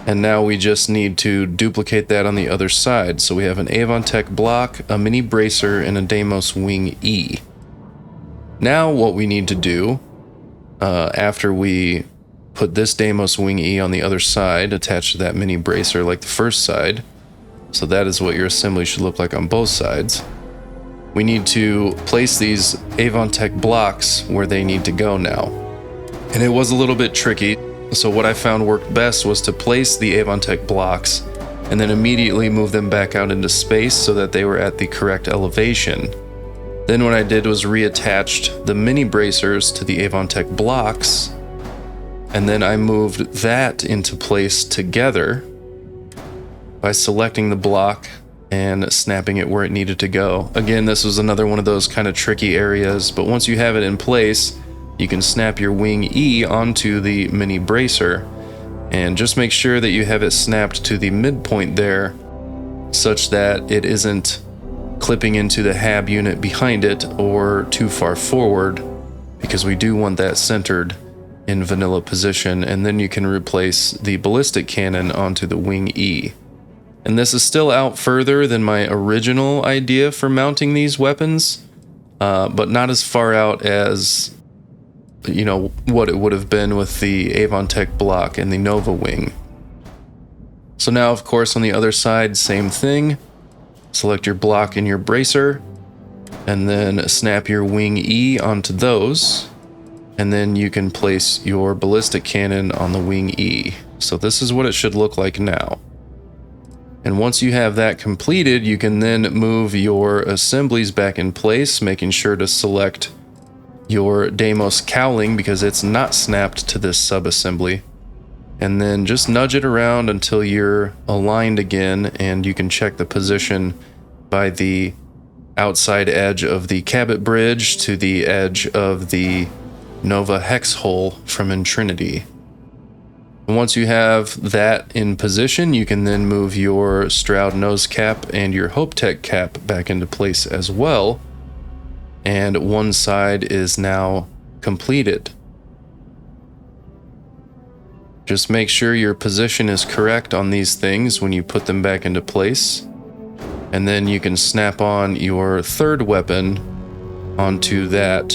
And now we just need to duplicate that on the other side. So we have an Avon Tech block, a mini bracer, and a Deimos wing E. Now what we need to do, after we put this Deimos wing E on the other side, attached to that mini bracer like the first side, so that is what your assembly should look like on both sides, we need to place these Avon Tech blocks where they need to go now. And it was a little bit tricky, so what I found worked best was to place the Avon Tech blocks and then immediately move them back out into space so that they were at the correct elevation. Then what I did was reattached the mini bracers to the Avon Tech blocks, and then I moved that into place together by selecting the block and snapping it where it needed to go. Again, this was another one of those kind of tricky areas, but once you have it in place, you can snap your wing E onto the mini bracer, and just make sure that you have it snapped to the midpoint there such that it isn't clipping into the hab unit behind it or too far forward, because we do want that centered in vanilla position. And then you can replace the ballistic cannon onto the wing E. And this is still out further than my original idea for mounting these weapons, but not as far out as, you know, what it would have been with the Avon Tech block and the Nova wing. So now, of course, on the other side, same thing. Select your block and your bracer, and then snap your wing E onto those, and then you can place your ballistic cannon on the wing E. So this is what it should look like now. And once you have that completed, you can then move your assemblies back in place, making sure to select your Deimos cowling because it's not snapped to this sub-assembly. And then just nudge it around until you're aligned again, and you can check the position by the outside edge of the Cabot Bridge to the edge of the Nova Hex hole from Intrinity. And once you have that in position, you can then move your Stroud nose cap and your Hope Tech cap back into place as well. And one side is now completed. Just make sure your position is correct on these things when you put them back into place. And then you can snap on your third weapon onto that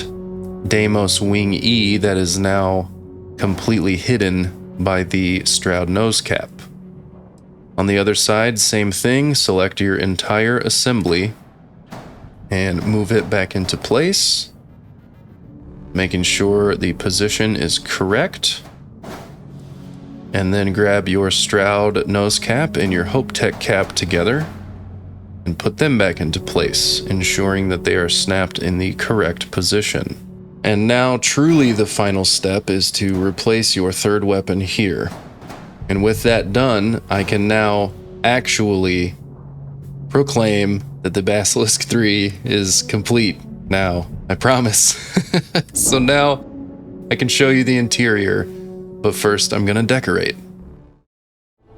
Deimos Wing E that is now completely hidden by the Stroud nose cap. On the other side, same thing, select your entire assembly and move it back into place, making sure the position is correct. And then grab your Stroud nose cap and your Hope Tech cap together and put them back into place, ensuring that they are snapped in the correct position. And now truly the final step is to replace your third weapon here. And with that done, I can now actually proclaim that the Basilisk III is complete now. I promise. So now I can show you the interior, but first I'm gonna decorate.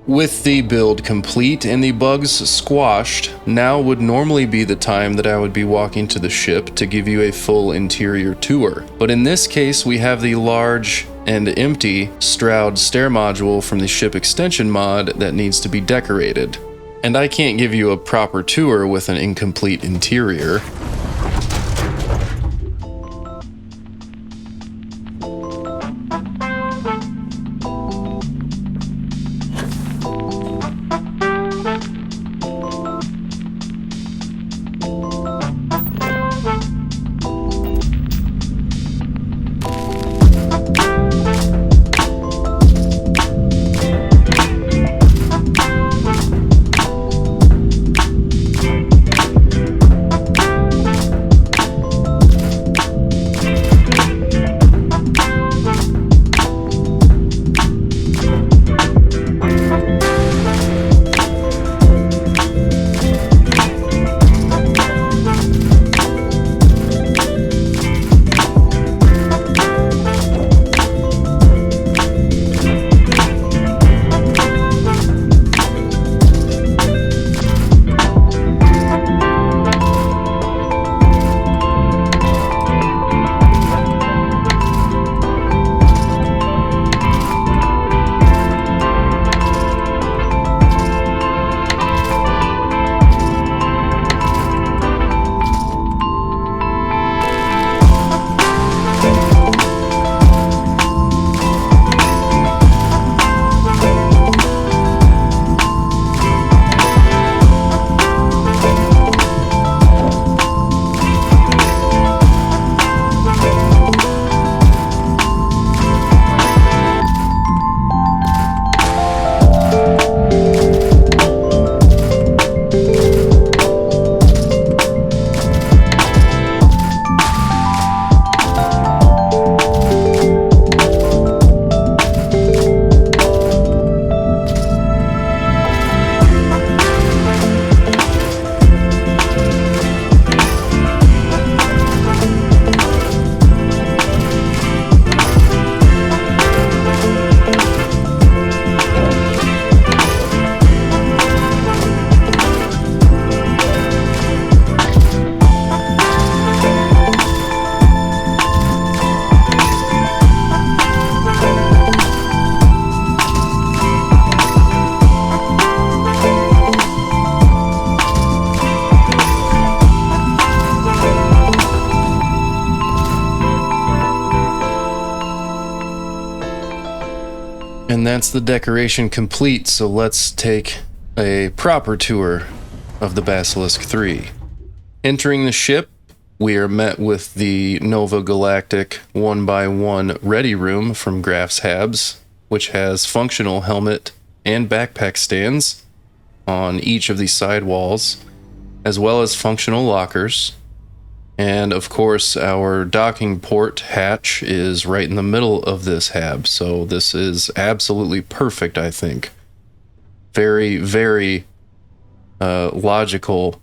With the build complete and the bugs squashed, now would normally be the time that I would be walking to the ship to give you a full interior tour. But in this case, we have the large and empty Stroud stair module from the ship extension mod that needs to be decorated. And I can't give you a proper tour with an incomplete interior. And that's the decoration complete, so let's take a proper tour of the Basilisk III. Entering the ship, we are met with the Nova Galactic 1x1 Ready Room from Graph's Habs, which has functional helmet and backpack stands on each of the side walls, as well as functional lockers. And of course, our docking port hatch is right in the middle of this hab, so this is absolutely perfect, I think. Very, very logical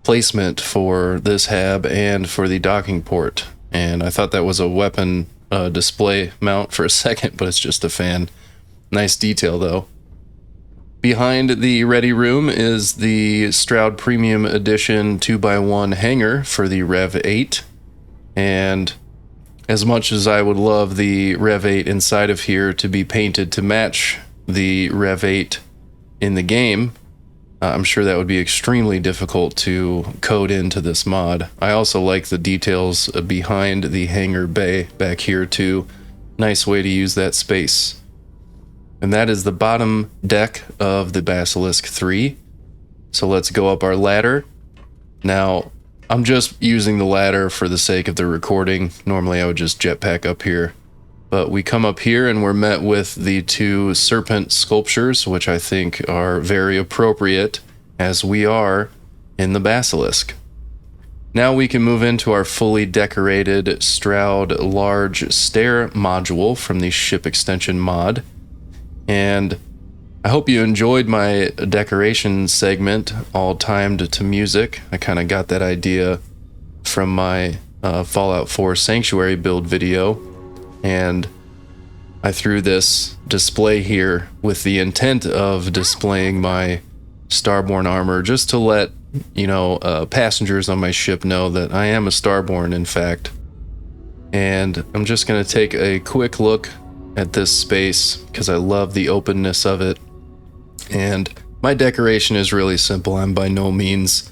placement for this hab and for the docking port. And I thought that was a weapon display mount for a second, but it's just a fan. Nice detail, though. Behind the Ready Room is the Stroud Premium Edition 2x1 hanger for the Rev 8. And as much as I would love the Rev 8 inside of here to be painted to match the Rev 8 in the game, I'm sure that would be extremely difficult to code into this mod. I also like the details behind the hangar bay back here too. Nice way to use that space. And that is the bottom deck of the Basilisk III. So let's go up our ladder. Now, I'm just using the ladder for the sake of the recording. Normally I would just jetpack up here. But we come up here and we're met with the two serpent sculptures, which I think are very appropriate as we are in the Basilisk. Now we can move into our fully decorated Stroud large stair module from the ship extension mod. And I hope you enjoyed my decoration segment, all timed to music. I kind of got that idea from my Fallout 4 Sanctuary build video, and I threw this display here with the intent of displaying my Starborn armor, just to let, passengers on my ship know that I am a Starborn, in fact. And I'm just going to take a quick look at this space because I love the openness of it. And my decoration is really simple. I'm by no means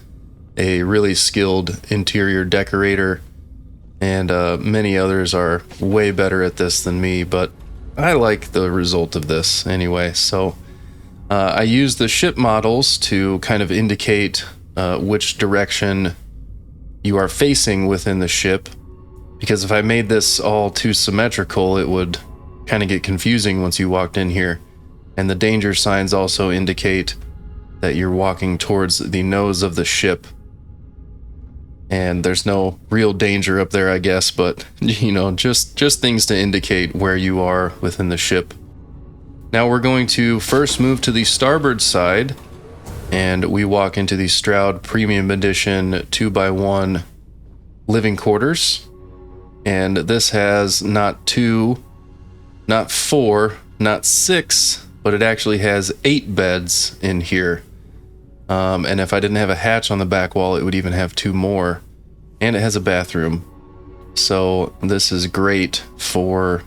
a really skilled interior decorator, and many others are way better at this than me, but I like the result of this anyway. So I use the ship models to kind of indicate which direction you are facing within the ship, because if I made this all too symmetrical, it would kind of get confusing once you walked in here. And the danger signs also indicate that you're walking towards the nose of the ship. And there's no real danger up there, I guess, but just things to indicate where you are within the ship. Now we're going to first move to the starboard side, and we walk into the Stroud Premium Edition 2x1 living quarters. And this has not 2, not 4, not 6, but it actually has 8 beds in here. And if I didn't have a hatch on the back wall, it would even have 2 more. And it has a bathroom. So this is great for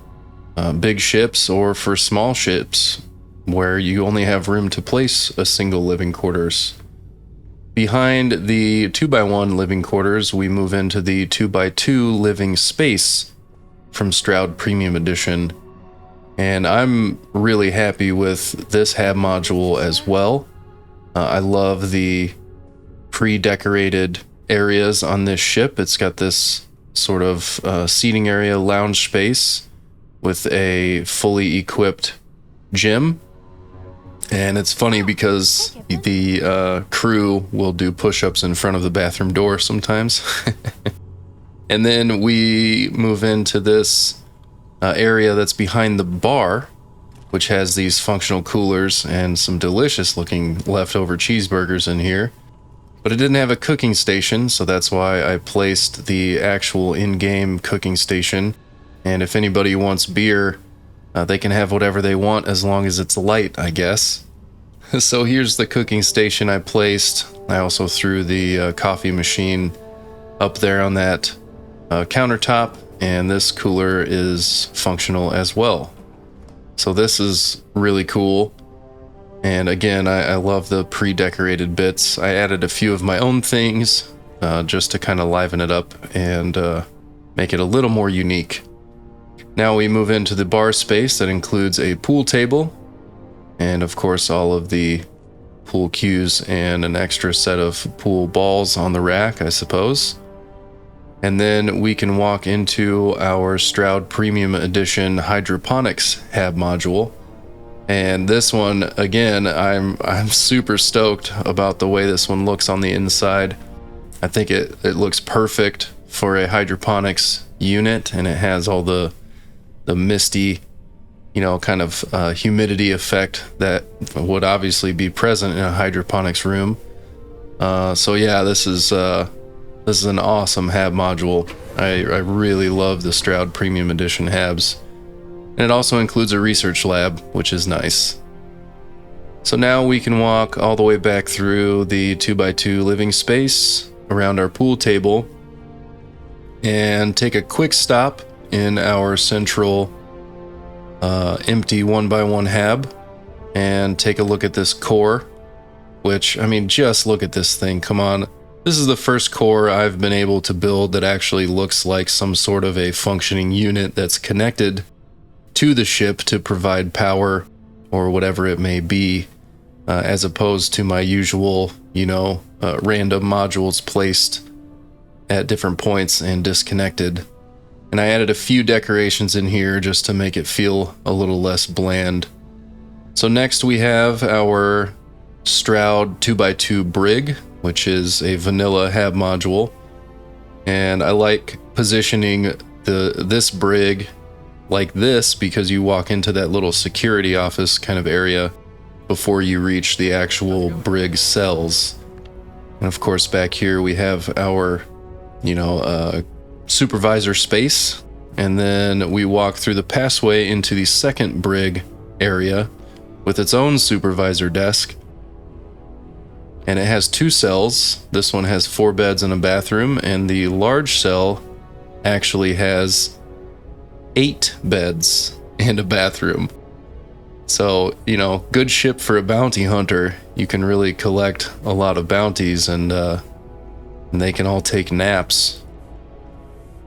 big ships or for small ships where you only have room to place a single living quarters. Behind the 2x1 living quarters, we move into the 2x2 living space from Stroud Premium Edition. And I'm really happy with this hab module as well. I love the pre-decorated areas on this ship. It's got this sort of seating area, lounge space with a fully equipped gym. And it's funny because the crew will do push-ups in front of the bathroom door sometimes. And then we move into this area that's behind the bar, which has these functional coolers and some delicious looking leftover cheeseburgers in here. But it didn't have a cooking station, so that's why I placed the actual in-game cooking station. And if anybody wants beer, they can have whatever they want as long as it's light, I guess. So here's the cooking station I placed. I also threw the coffee machine up there on that countertop, and this cooler is functional as well. So this is really cool. And again, I love the pre-decorated bits. I added a few of my own things just to kind of liven it up and make it a little more unique. Now we move into the bar space that includes a pool table and of course all of the pool cues and an extra set of pool balls on the rack, I suppose. And then we can walk into our Stroud Premium Edition Hydroponics Hab module. And this one, again, I'm super stoked about the way this one looks on the inside. I think it looks perfect for a hydroponics unit, and it has all the misty, you know, kind of humidity effect that would obviously be present in a hydroponics room. So yeah, this is an awesome hab module. I really love the Stroud Premium Edition habs. And it also includes a research lab, which is nice. So now we can walk all the way back through the 2x2 living space around our pool table and take a quick stop in our central empty 1x1 hab and take a look at this core, which, I mean, just look at this thing. Come on. This is the first core I've been able to build that actually looks like some sort of a functioning unit that's connected to the ship to provide power or whatever it may be, as opposed to my usual, you know, random modules placed at different points and disconnected. And I added a few decorations in here just to make it feel a little less bland. So next we have our Stroud 2x2 brig, which is a vanilla hab module. And I like positioning this brig like this because you walk into that little security office kind of area before you reach the actual brig cells. And of course back here we have our, you know, supervisor space, and then we walk through the passway into the second brig area with its own supervisor desk. And it has 2 cells. This one has 4 beds and a bathroom, and the large cell actually has 8 beds and a bathroom. So, you know, good ship for a bounty hunter. You can really collect a lot of bounties, and they can all take naps.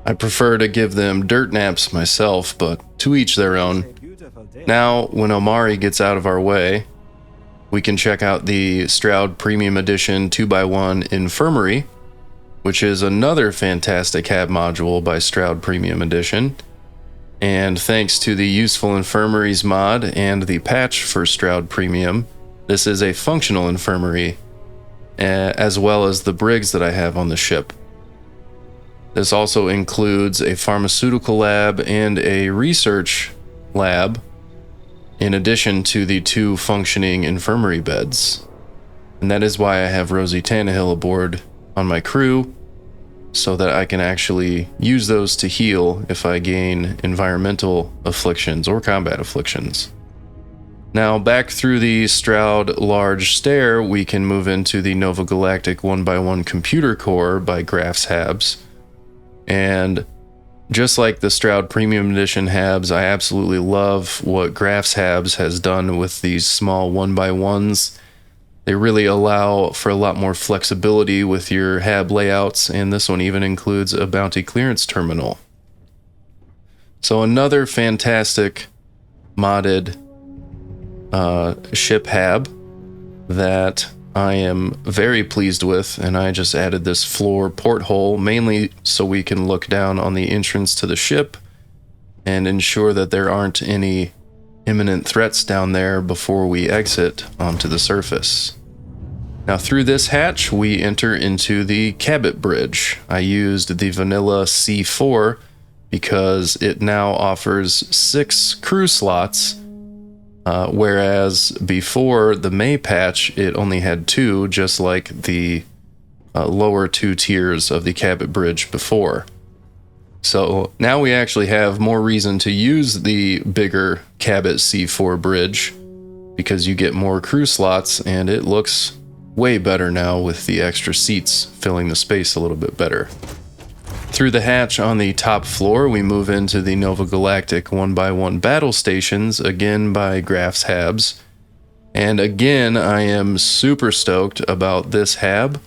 I prefer to give them dirt naps myself, but to each their own. Now, when Omari gets out of our way, we can check out the Stroud Premium Edition 2x1 Infirmary, which is another fantastic hab module by Stroud Premium Edition. And thanks to the Useful Infirmaries mod and the patch for Stroud Premium, this is a functional infirmary, as well as the brigs that I have on the ship. This also includes a pharmaceutical lab and a research lab, in addition to the 2 functioning infirmary beds. And that is why I have Rosie Tannehill aboard on my crew, so that I can actually use those to heal if I gain environmental afflictions or combat afflictions. Now, back through the Stroud Large Stair, we can move into the Nova Galactic 1x1 Computer Core by Graphs Habs. And just like the Stroud Premium Edition Habs, I absolutely love what Graphs Habs has done with these small 1x1s. They really allow for a lot more flexibility with your hab layouts, and this one even includes a bounty clearance terminal. So another fantastic modded ship hab that I am very pleased with, and I just added this floor porthole mainly so we can look down on the entrance to the ship and ensure that there aren't any imminent threats down there before we exit onto the surface. Now through this hatch we enter into the Cabot Bridge. I used the vanilla C4 because it now offers 6 crew slots, whereas before the May patch it only had 2, just like the lower 2 tiers of the Cabot Bridge before. So now we actually have more reason to use the bigger Cabot C4 bridge because you get more crew slots, and it looks way better now with the extra seats filling the space a little bit better. Through the hatch on the top floor, we move into the Nova Galactic 1x1 battle stations, again by Graphs Habs. And again, I am super stoked about this hab,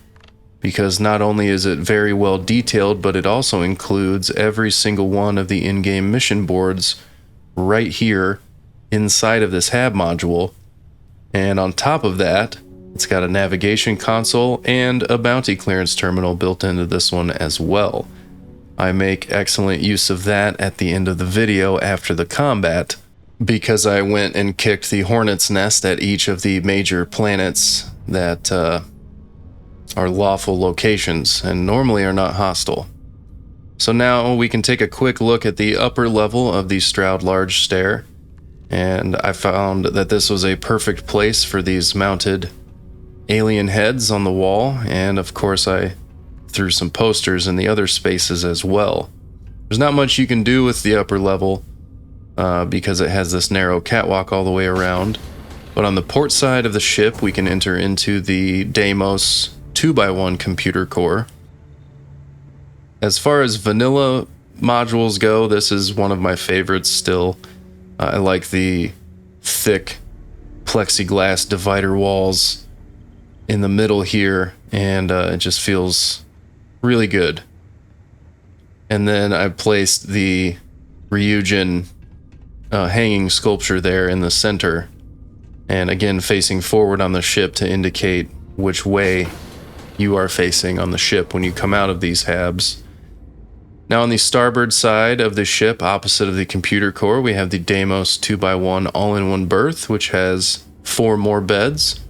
because not only is it very well detailed, but it also includes every single one of the in-game mission boards right here inside of this hab module. And on top of that, it's got a navigation console and a bounty clearance terminal built into this one as well. I make excellent use of that at the end of the video after the combat, because I went and kicked the hornet's nest at each of the major planets that are lawful locations and normally are not hostile. So now we can take a quick look at the upper level of the Stroud Large Stair, and I found that this was a perfect place for these mounted alien heads on the wall, and of course I threw some posters in the other spaces as well. There's not much you can do with the upper level because it has this narrow catwalk all the way around, but on the port side of the ship we can enter into the Deimos 2x1 computer core. As far as vanilla modules go, this is one of my favorites still. I like the thick plexiglass divider walls in the middle here, and it just feels really good. And then I placed the Ryujin hanging sculpture there in the center, and again facing forward on the ship to indicate which way you are facing on the ship when you come out of these habs. Now on the starboard side of the ship, opposite of the computer core, we have the Deimos 2x1 all-in-one berth, which has 4 more beds.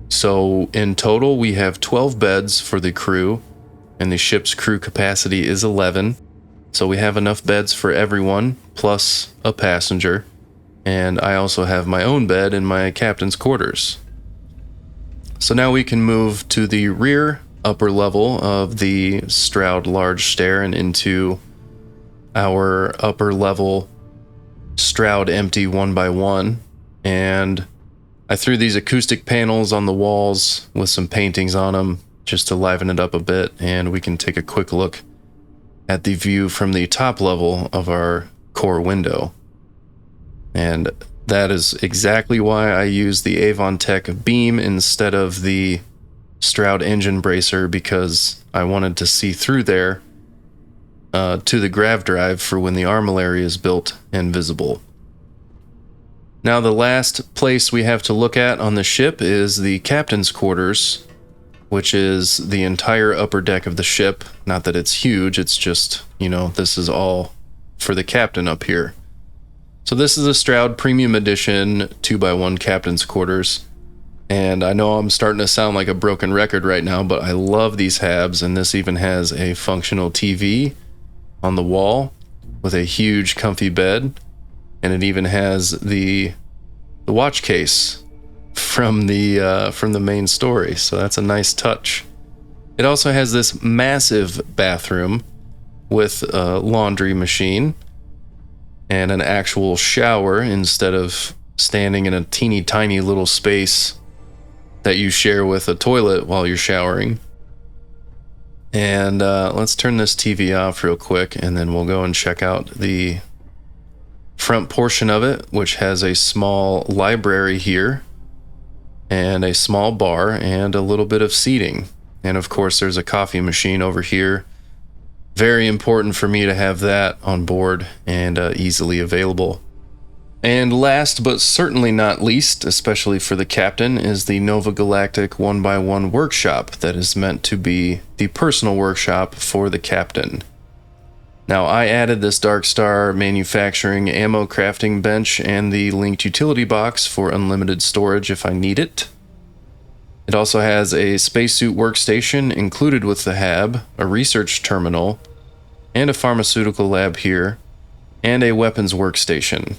So in total, we have 12 beds for the crew, and the ship's crew capacity is 11. So we have enough beds for everyone, plus a passenger. And I also have my own bed in my captain's quarters. So now we can move to the rear upper level of the Stroud Large Stair and into our upper level Stroud Empty 1x1. And I threw these acoustic panels on the walls with some paintings on them just to liven it up a bit, and we can take a quick look at the view from the top level of our core window. And that is exactly why I use the Avon Tech beam instead of the Stroud engine bracer, because I wanted to see through there to the grav drive for when the armillary is built and visible. Now the last place we have to look at on the ship is the captain's quarters, which is the entire upper deck of the ship. Not that it's huge, it's just, this is all for the captain up here. So this is a Stroud Premium Edition 2x1 captain's quarters. And I know I'm starting to sound like a broken record right now, but I love these habs, and this even has a functional TV on the wall with a huge comfy bed, and it even has the watch case from the main story, so that's a nice touch. It also has this massive bathroom with a laundry machine and an actual shower instead of standing in a teeny tiny little space that you share with a toilet while you're showering. And let's turn this TV off real quick, and then we'll go and check out the front portion of it, which has a small library here and a small bar and a little bit of seating. And of course there's a coffee machine over here. Very important for me to have that on board and easily available. And last but certainly not least, especially for the captain, is the Nova Galactic 1x1 workshop that is meant to be the personal workshop for the captain. Now I added this Dark Star manufacturing ammo crafting bench and the linked utility box for unlimited storage if I need it. It also has a spacesuit workstation included with the hab, a research terminal, and a pharmaceutical lab here, and a weapons workstation.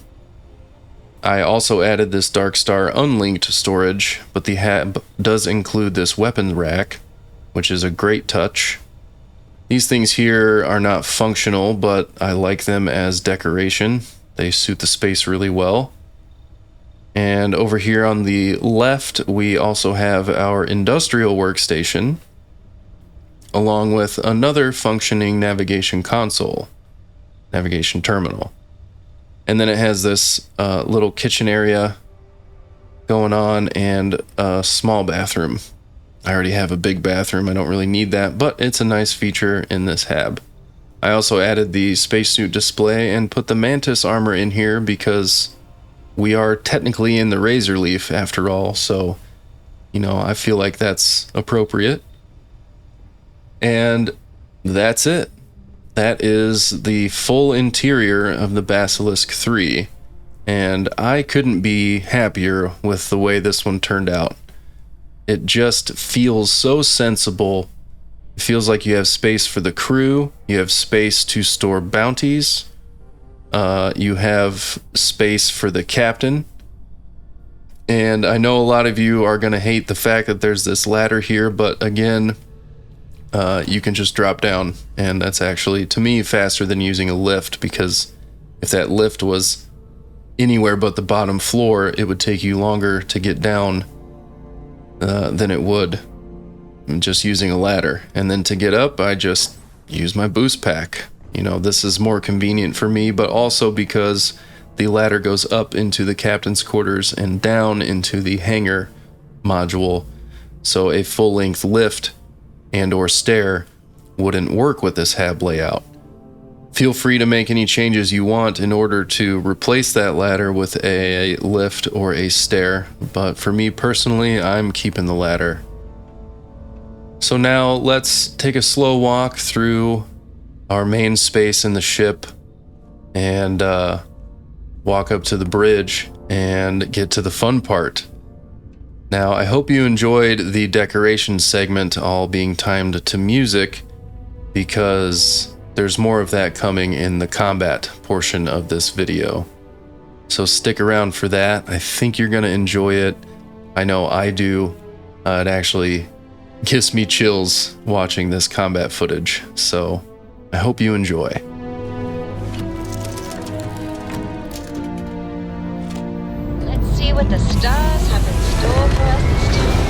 I also added this Dark Star unlinked storage, but the hab does include this weapon rack, which is a great touch. These things here are not functional, but I like them as decoration. They suit the space really well. And over here on the left, we also have our industrial workstation, along with another functioning navigation console, navigation terminal. And then it has this little kitchen area going on and a small bathroom. I already have a big bathroom, I don't really need that, but it's a nice feature in this hab. I also added the spacesuit display and put the Mantis armor in here because we are technically in the Razorleaf after all, so, I feel like that's appropriate. And that's it. that is the full interior of the Basilisk III, and I couldn't be happier with the way this one turned out. It just feels so sensible. It feels like you have space for the crew, you have space to store bounties, you have space for the captain. And I know a lot of you are going to hate the fact that there's this ladder here, but again, you can just drop down, and that's actually, to me, faster than using a lift, because if that lift was anywhere but the bottom floor, it would take you longer to get down than it would just using a ladder. And then to get up, I just use my boost pack. You know, this is more convenient for me, but also because the ladder goes up into the captain's quarters and down into the hangar module, so a full-length lift and or stair wouldn't work with this hab layout. Feel free to make any changes you want in order to replace that ladder with a lift or a stair, but for me personally, I'm keeping the ladder. So now let's take a slow walk through our main space in the ship and walk up to the bridge and get to the fun part. Now, I hope you enjoyed the decoration segment all being timed to music, because there's more of that coming in the combat portion of this video. So stick around for that. I think you're going to enjoy it. I know I do. It actually gives me chills watching this combat footage. So I hope you enjoy. Let's see what the stars have in store for us this time.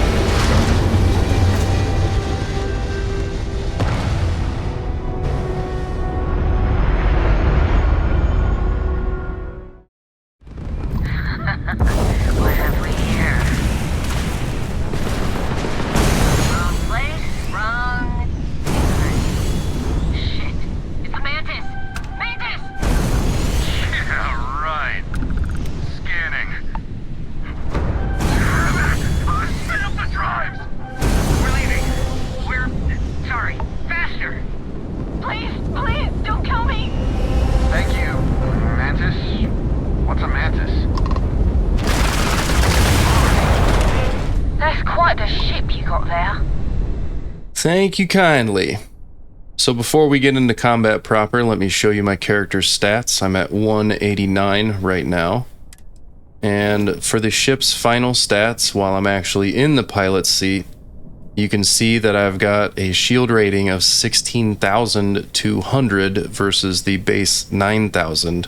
What have we here? Wrong place, wrong time. Shit! It's the Mantis! Mantis! Yeah, right. Scanning. Spin up the drives! We're leaving. We're sorry. Faster! Please, please, don't kill me! Thank you. Mantis? What's a mantis? That's quite the ship you got there. Thank you kindly. So before we get into combat proper, let me show you my character's stats. I'm at 189 right now. And for the ship's final stats, while I'm actually in the pilot's seat, you can see that I've got a shield rating of 16,200 versus the base 9,000.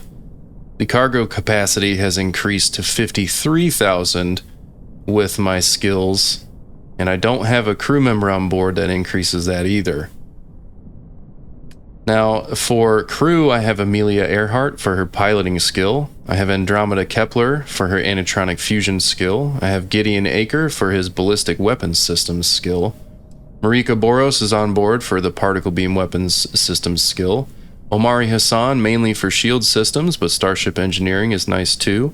The cargo capacity has increased to 53,000 with my skills, and I don't have a crew member on board that increases that either. Now, for crew, I have Amelia Earhart for her piloting skill. I have Andromeda Kepler for her anitronic fusion skill. I have Gideon Aker for his ballistic weapons systems skill. Marika Boros is on board for the particle beam weapons systems skill. Omari Hassan mainly for shield systems, but starship engineering is nice too.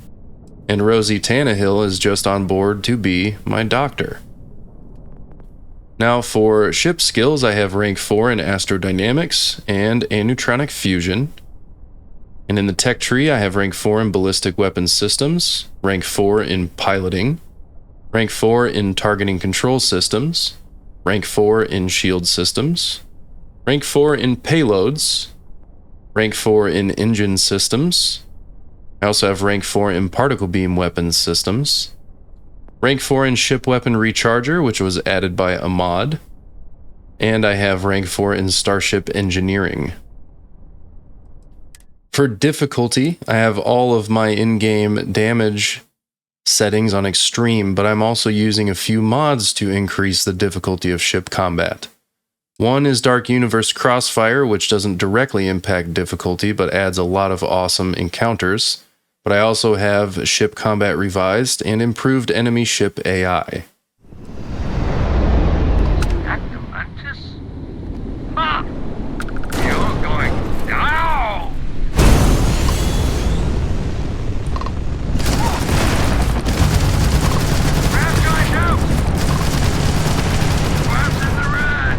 And Rosie Tannehill is just on board to be my doctor. Now for ship skills, I have rank 4 in astrodynamics and anetronic fusion. And in the tech tree, I have rank 4 in ballistic weapons systems, rank 4 in piloting, rank 4 in targeting control systems, rank 4 in shield systems, rank 4 in payloads, rank 4 in engine systems. I also have rank 4 in particle beam weapons systems, rank 4 in ship weapon recharger, which was added by a mod, and I have rank 4 in starship engineering. For difficulty, I have all of my in-game damage settings on extreme, but I'm also using a few mods to increase the difficulty of ship combat. One is Dark Universe Crossfire, which doesn't directly impact difficulty, but adds a lot of awesome encounters. But I also have Ship Combat Revised and improved enemy ship AI. Mantis? Ah! You're going down! Ram guys out! Flaps in the red!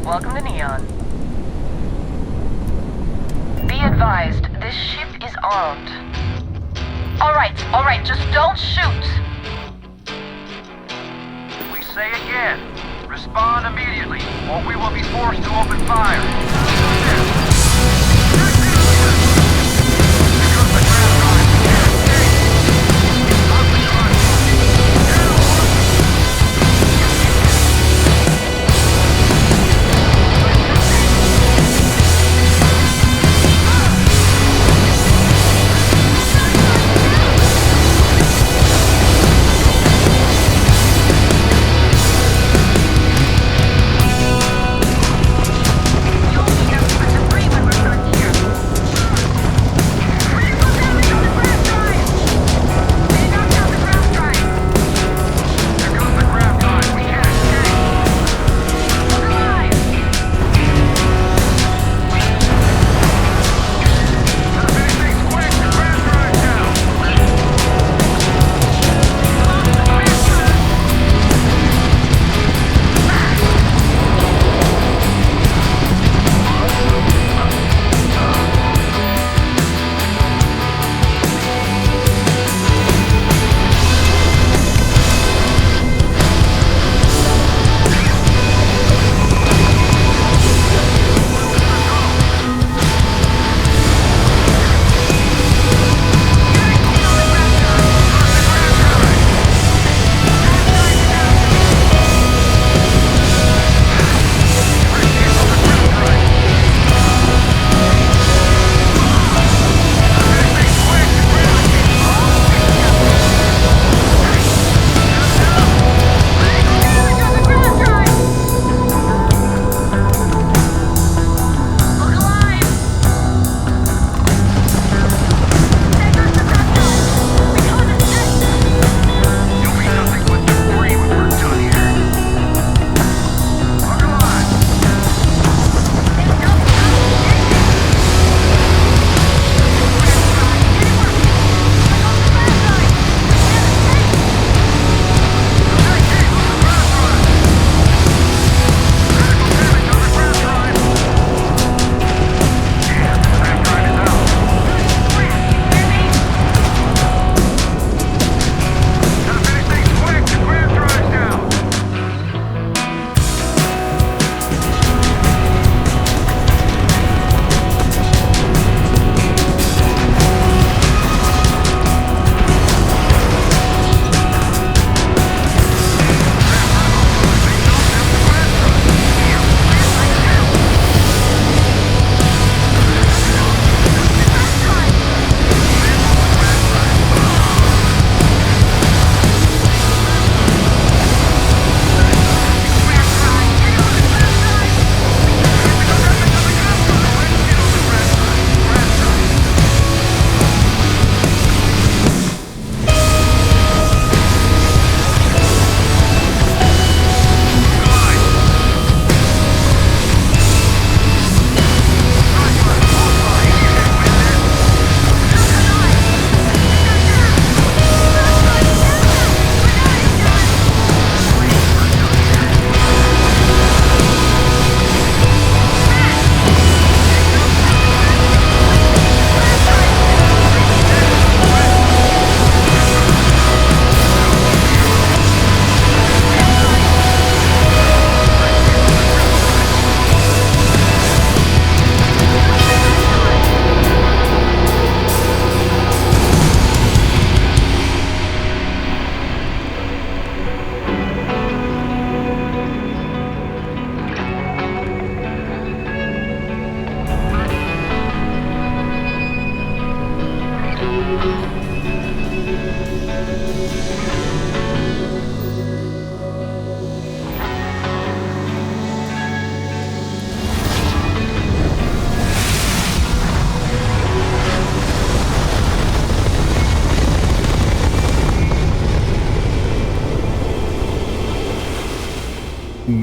Welcome to Neon. Be advised, this ship is armed. Alright, just don't shoot! We say again, respond immediately, or we will be forced to open fire.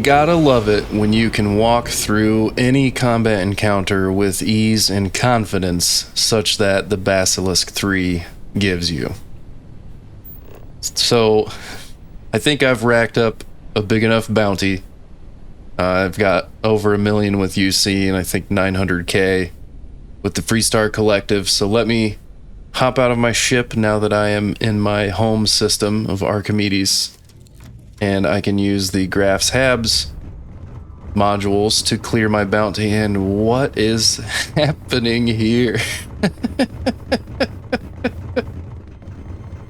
Gotta love it when you can walk through any combat encounter with ease and confidence such that the Basilisk III gives you. So, I think I've racked up a big enough bounty. I've got over 1 million with UC and I think 900k with the Freestar Collective. So let me hop out of my ship now that I am in my home system of Archimedes, and I can use the Graphs Habs modules to clear my bounty. And what is happening here?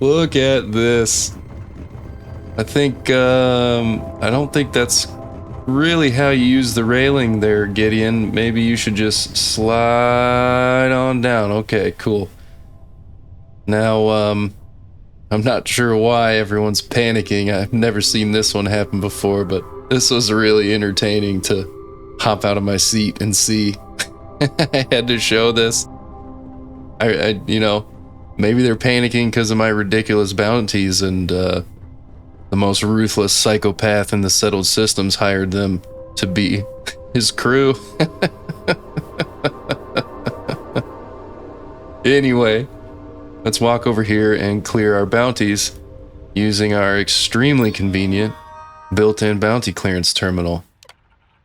Look at this. I think I don't think that's really how you use the railing there, Gideon. Maybe you should just slide on down. Okay, cool. Now, I'm not sure why everyone's panicking. I've never seen this one happen before, but this was really entertaining to hop out of my seat and see. I had to show this. I you know, maybe they're panicking because of my ridiculous bounties, and the most ruthless psychopath in the settled systems hired them to be his crew. Anyway, let's walk over here and clear our bounties using our extremely convenient built-in bounty clearance terminal.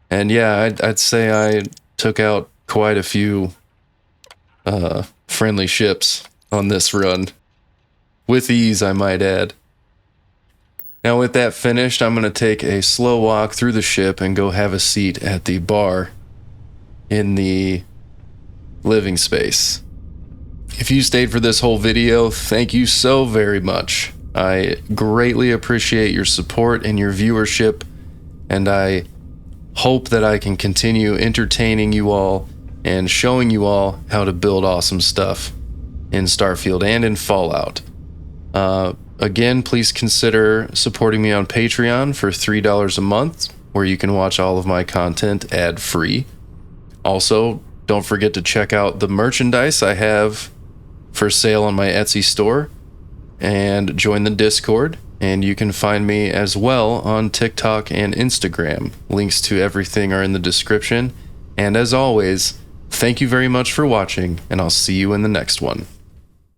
And yeah, I'd say I took out quite a few friendly ships on this run. With ease, I might add. Now with that finished, I'm going to take a slow walk through the ship and go have a seat at the bar in the living space. If you stayed for this whole video, thank you so very much. I greatly appreciate your support and your viewership, and I hope that I can continue entertaining you all and showing you all how to build awesome stuff in Starfield and in Fallout. Again, please consider supporting me on Patreon for $3 a month, where you can watch all of my content ad-free. Also, don't forget to check out the merchandise I have for sale on my Etsy store, and join the Discord, and you can find me as well on TikTok and Instagram. Links to everything are in the description, and as always, thank you very much for watching, and I'll see you in the next one.